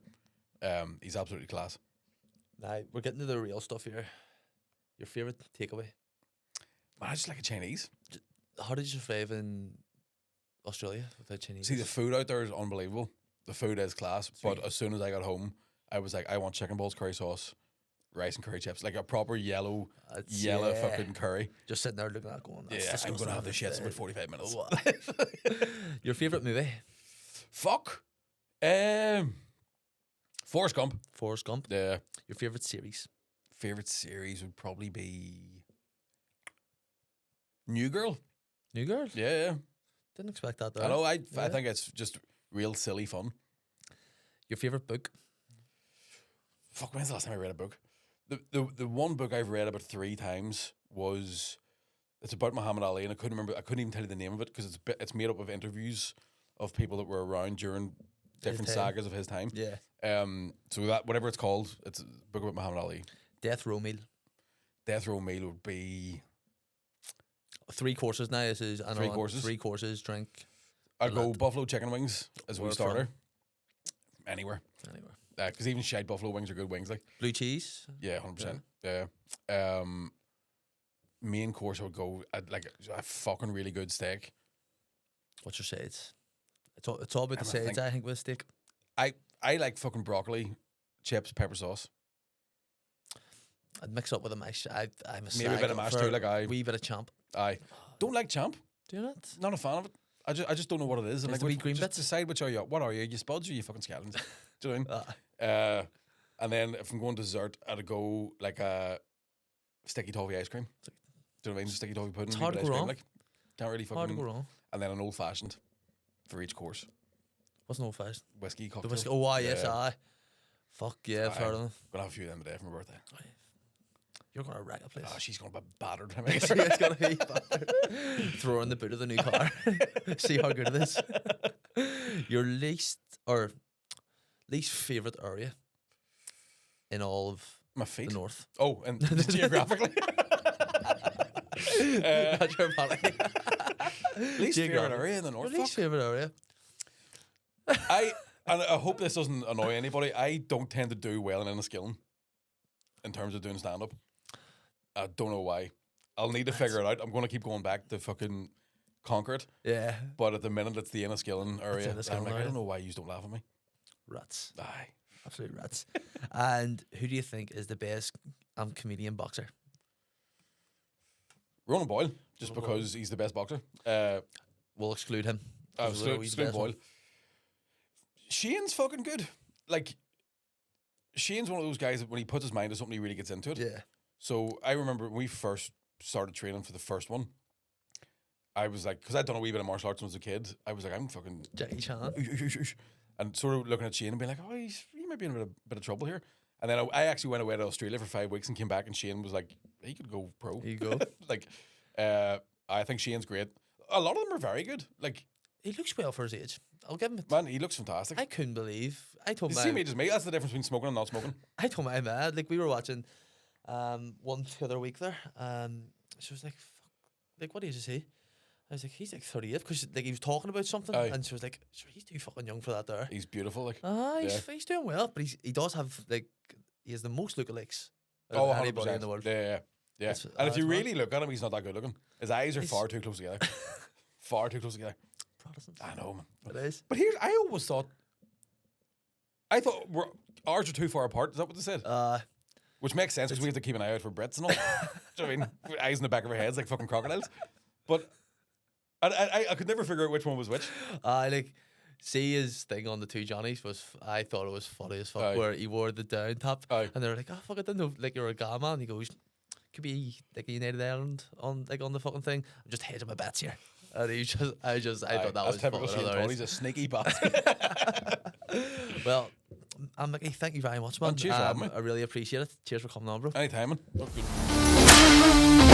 He's absolutely class. Now we're getting to the real stuff here. Your favorite takeaway? Man, I just like a Chinese. How did you survive in Australia without Chinese? See, the food out there is unbelievable. The food is class, but as soon as I got home, I was like, I want chicken balls, curry sauce, rice and curry chips, like a proper yellow fucking curry. Just sitting there looking at it going, that's Yeah, I'm disgusting. gonna have the shits in about 45 minutes. Your favorite movie? Fuck. Forrest Gump. Forrest Gump. Yeah. Your favorite series? Favorite series would probably be New Girl. New Girl. Yeah. Didn't expect that though. I know. I think it's just real silly fun. Your favorite book? Fuck. When's the last time I read a book? The one book I've read about 3 times was it's about Muhammad Ali, and I couldn't even tell you the name of it because it's made up of interviews of people that were around during different sagas of his time. Yeah. So that whatever it's called, it's a book about Muhammad Ali. Death Row Meal. Death Row Meal would be 3 courses now. This is 3 courses. 3 courses. Drink. I'd go buffalo chicken wings as Where a starter. Anywhere. Anywhere. Because even shite buffalo wings are good wings. Like Blue cheese. yeah, 100%. Yeah. Main course I would go like a fucking really good steak. What's your sides? It's all about the I sides. I think with a steak. I like fucking broccoli, chips, pepper sauce. I'd mix up with a mash. I'm a Maybe a bit of mash too. Like I wee bit of champ. don't like champ. Do you not? Not a fan of it. I just don't know what it is. And Is like the wee green just bits? decide which are you. What are you? You spuds or you fucking skeletons? Do you know what I mean? And then if I'm going dessert, I'd go like a sticky toffee ice cream. Do you know what I mean? Sticky toffee pudding. It's hard to ice go cream, wrong. like can't really Hard to fucking. go wrong. And then an old fashioned for each course. What's an old fashioned? Whiskey The cocktail. whiskey. Oh, yes, Yeah. aye. Fuck yeah, I've heard of them. Gonna have a few of them today for my birthday. You're gonna wreck a place. Oh, she's gonna be battered. It's gonna be throw her in the boot of the new car. See how good it is. Your least favorite area in all of My feet. the north. Oh, and geographically. That's your apology. Least favorite area in the north. Least favorite area. And I hope this doesn't annoy anybody. I don't tend to do well in Enniskillen in terms of doing stand up. I don't know why. I'll need to figure it out. I'm going to keep going back to fucking Concord. Yeah. But at the minute, it's the Enniskillen area. Enniskillen I'm like, I area. don't know why you don't laugh at me. Rats. Aye. Absolute rats. And who do you think is the best comedian boxer? Ronan Boyle, just because he's the best boxer. We'll exclude him. Exclude Boyle. Shane's fucking good. Like, Shane's one of those guys that when he puts his mind to something, he really gets into it. Yeah. So I remember when we first started training for the first one, I was like, because I'd done a wee bit of martial arts when I was a kid, I was like, I'm fucking Jackie Chan. and sort of looking at Shane and being like, oh, he might be in a bit of trouble here. And then I actually went away to Australia for 5 weeks and came back, and Shane was like, he could go pro. There you go. Like, I think Shane's great. A lot of them are very good. Like, He looks well for his age. I'll give him it. man, he looks fantastic. I couldn't believe. I told You my see me just me. That's the difference between smoking and not smoking. I told my mad, like we were watching one the other week there. She was like, fuck, like what age is he? I was like, he's like 38 because like he was talking about something, Aye. and she was like, sure, he's too fucking young for that there. He's beautiful. Like, He's doing well, but he does have like he has the most lookalikes of oh, anybody in the world. Yeah. That's- And if you that's mad. really look at him, he's not that good looking. His eyes are He's- far too close together. Far too close together. Protestants. I know, man. It is. But here's, I always thought, ours are too far apart. Is that what they said? Which makes sense because we have to keep an eye out for Brits and all. Do you know what I mean? With eyes in the back of our heads like fucking crocodiles. But I could never figure out which one was which. Like, see his thing on the two Johnnies was, I thought it was funny as fuck, Aye. where he wore the down top, Aye. and they were like, oh fuck, I didn't know like you're a guy man. He goes, could be like a United Ireland on like on the fucking thing. I'm just hedging my bets here. And he just, I thought that That's was typical fucking Shane Paul. hilarious. He's a sneaky bastard. Well, Mickey, thank you very much, man. Cheers for having me. I really appreciate it. Cheers for coming on, bro. Anytime, man. That's good.